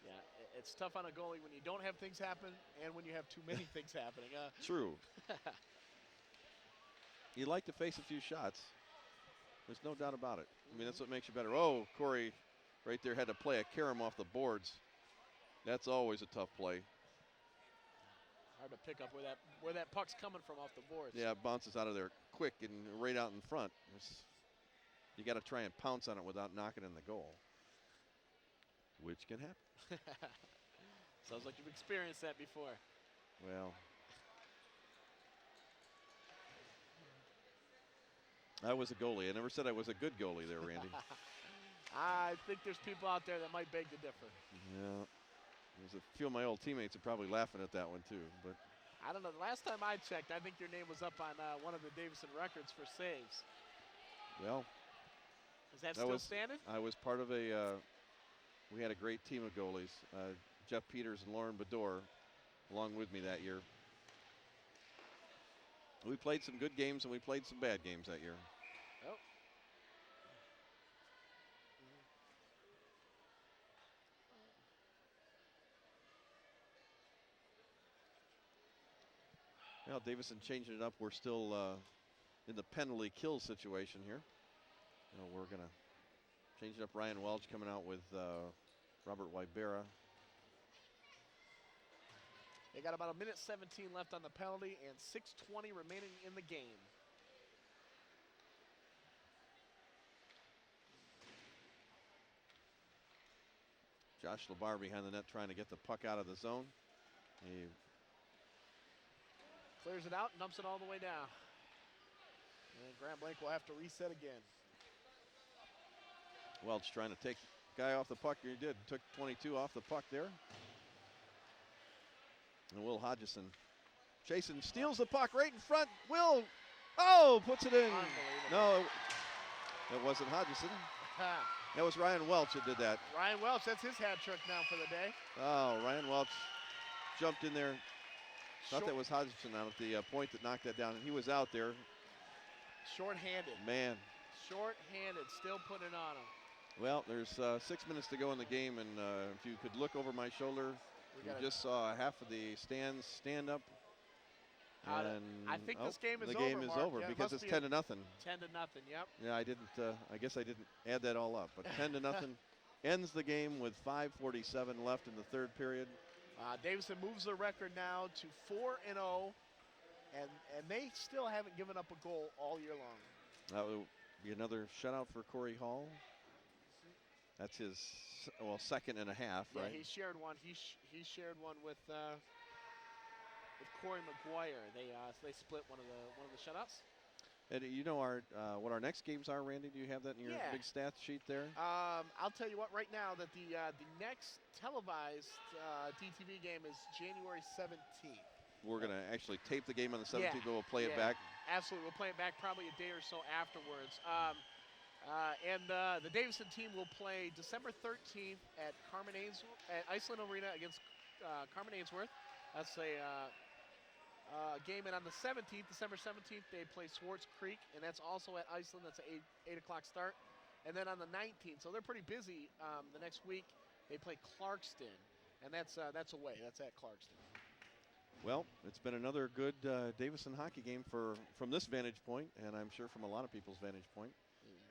Yeah, it's tough on a goalie when you don't have things happen and when you have too many things happening. True. You like to face a few shots. There's no doubt about it. I mean, that's what makes you better. Oh, Corey right there had to play a carom off the boards. That's always a tough play. Hard to pick up where that puck's coming from off the boards. Yeah, it bounces out of there quick and right out in front. You got to try and pounce on it without knocking in the goal, which can happen. Sounds like you've experienced that before. Well, I was a goalie. I never said I was a good goalie there, Randy. I think there's people out there that might beg to differ. Yeah. There's a few of my old teammates are probably laughing at that one too. But I don't know. The last time I checked, I think your name was up on one of the Davison records for saves. well, Is that still standing? I was part of we had a great team of goalies. Jeff Peters and Lauren Bedore along with me that year. We played some good games and we played some bad games that year. Oh. Well, Davison changing it up. We're still in the penalty kill situation here. We're going to change it up. Ryan Welch coming out with Robert Wybera. They got about 1:17 left on the penalty and 6:20 remaining in the game. Josh Labar behind the net trying to get the puck out of the zone. He clears it out and dumps it all the way down. And Grand Blanc will have to reset again. Welch trying to take the guy off the puck. He did. Took 22 off the puck there. And Will Hodgson chasing, steals the puck right in front. Will, puts it in. No, that wasn't Hodgson. That was Ryan Welch that did that. Ryan Welch, that's his hat trick now for the day. Oh, Ryan Welch jumped in there. Thought that was Hodgson out at the point that knocked that down. And he was out there. Short-handed. Man. Short-handed, still putting it on him. Well, there's 6 minutes to go in the game, and if you could look over my shoulder, you just saw half of the stands stand up. I think this game is over. The game is Mark. over because it's 10-0. 10-0. Yep. Yeah, I guess I didn't add that all up, but 10-0 ends the game with 5:47 left in the third period. Davison moves the record now to 4-0 and they still haven't given up a goal all year long. That will be another shutout for Corey Hall. That's his second and a half, Yeah, right? he shared one. He shared one with Corey McGuire. They split one of the shutouts. And you know what our next games are, Randy? Do you have that in your Yeah. big stats sheet there? I'll tell you what right now that the next televised DTV game is January 17th. We're going to actually tape the game on the 17th, Yeah, but we'll play it yeah. back. Absolutely, we'll play it back probably a day or so afterwards. And the Davison team will play December 13th at Iceland Arena against Carmen Ainsworth. That's a game, and on the 17th, December 17th, they play Swartz Creek, and that's also at Iceland. That's an 8 o'clock start. And then on the 19th, so they're pretty busy the next week, they play Clarkston, and that's away. That's at Clarkston. Well, it's been another good Davison hockey game from this vantage point, and I'm sure from a lot of people's vantage point.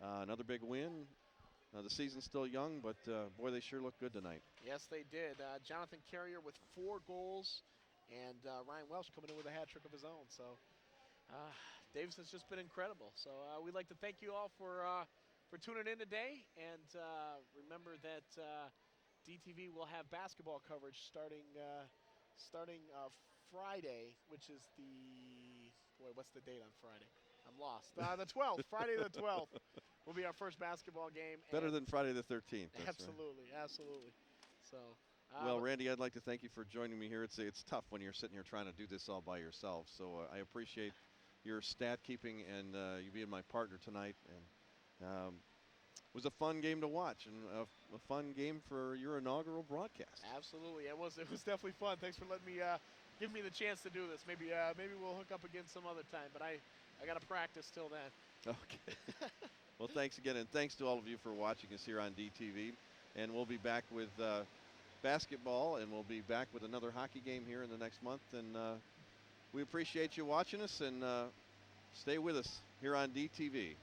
Another big win. The season's still young, but boy, they sure look good tonight. Yes, they did. Jonathan Carrier with 4 goals, and Ryan Welsh coming in with a hat trick of his own. So Davison's just been incredible. So we'd like to thank you all for tuning in today, and remember that DTV will have basketball coverage starting Friday, which is what's the date on Friday? I'm lost. The 12th, Friday the 12th will be our first basketball game. Better than Friday the 13th. Absolutely, right. Absolutely. So. Well, Randy, I'd like to thank you for joining me here. It's tough when you're sitting here trying to do this all by yourself. So I appreciate your stat keeping and you being my partner tonight. And it was a fun game to watch and a fun game for your inaugural broadcast. Absolutely, it was definitely fun. Thanks for letting me give me the chance to do this. Maybe we'll hook up again some other time. But I got to practice till then. Okay. Well, thanks again, and thanks to all of you for watching us here on DTV. And we'll be back with basketball, and we'll be back with another hockey game here in the next month. And we appreciate you watching us, and stay with us here on DTV.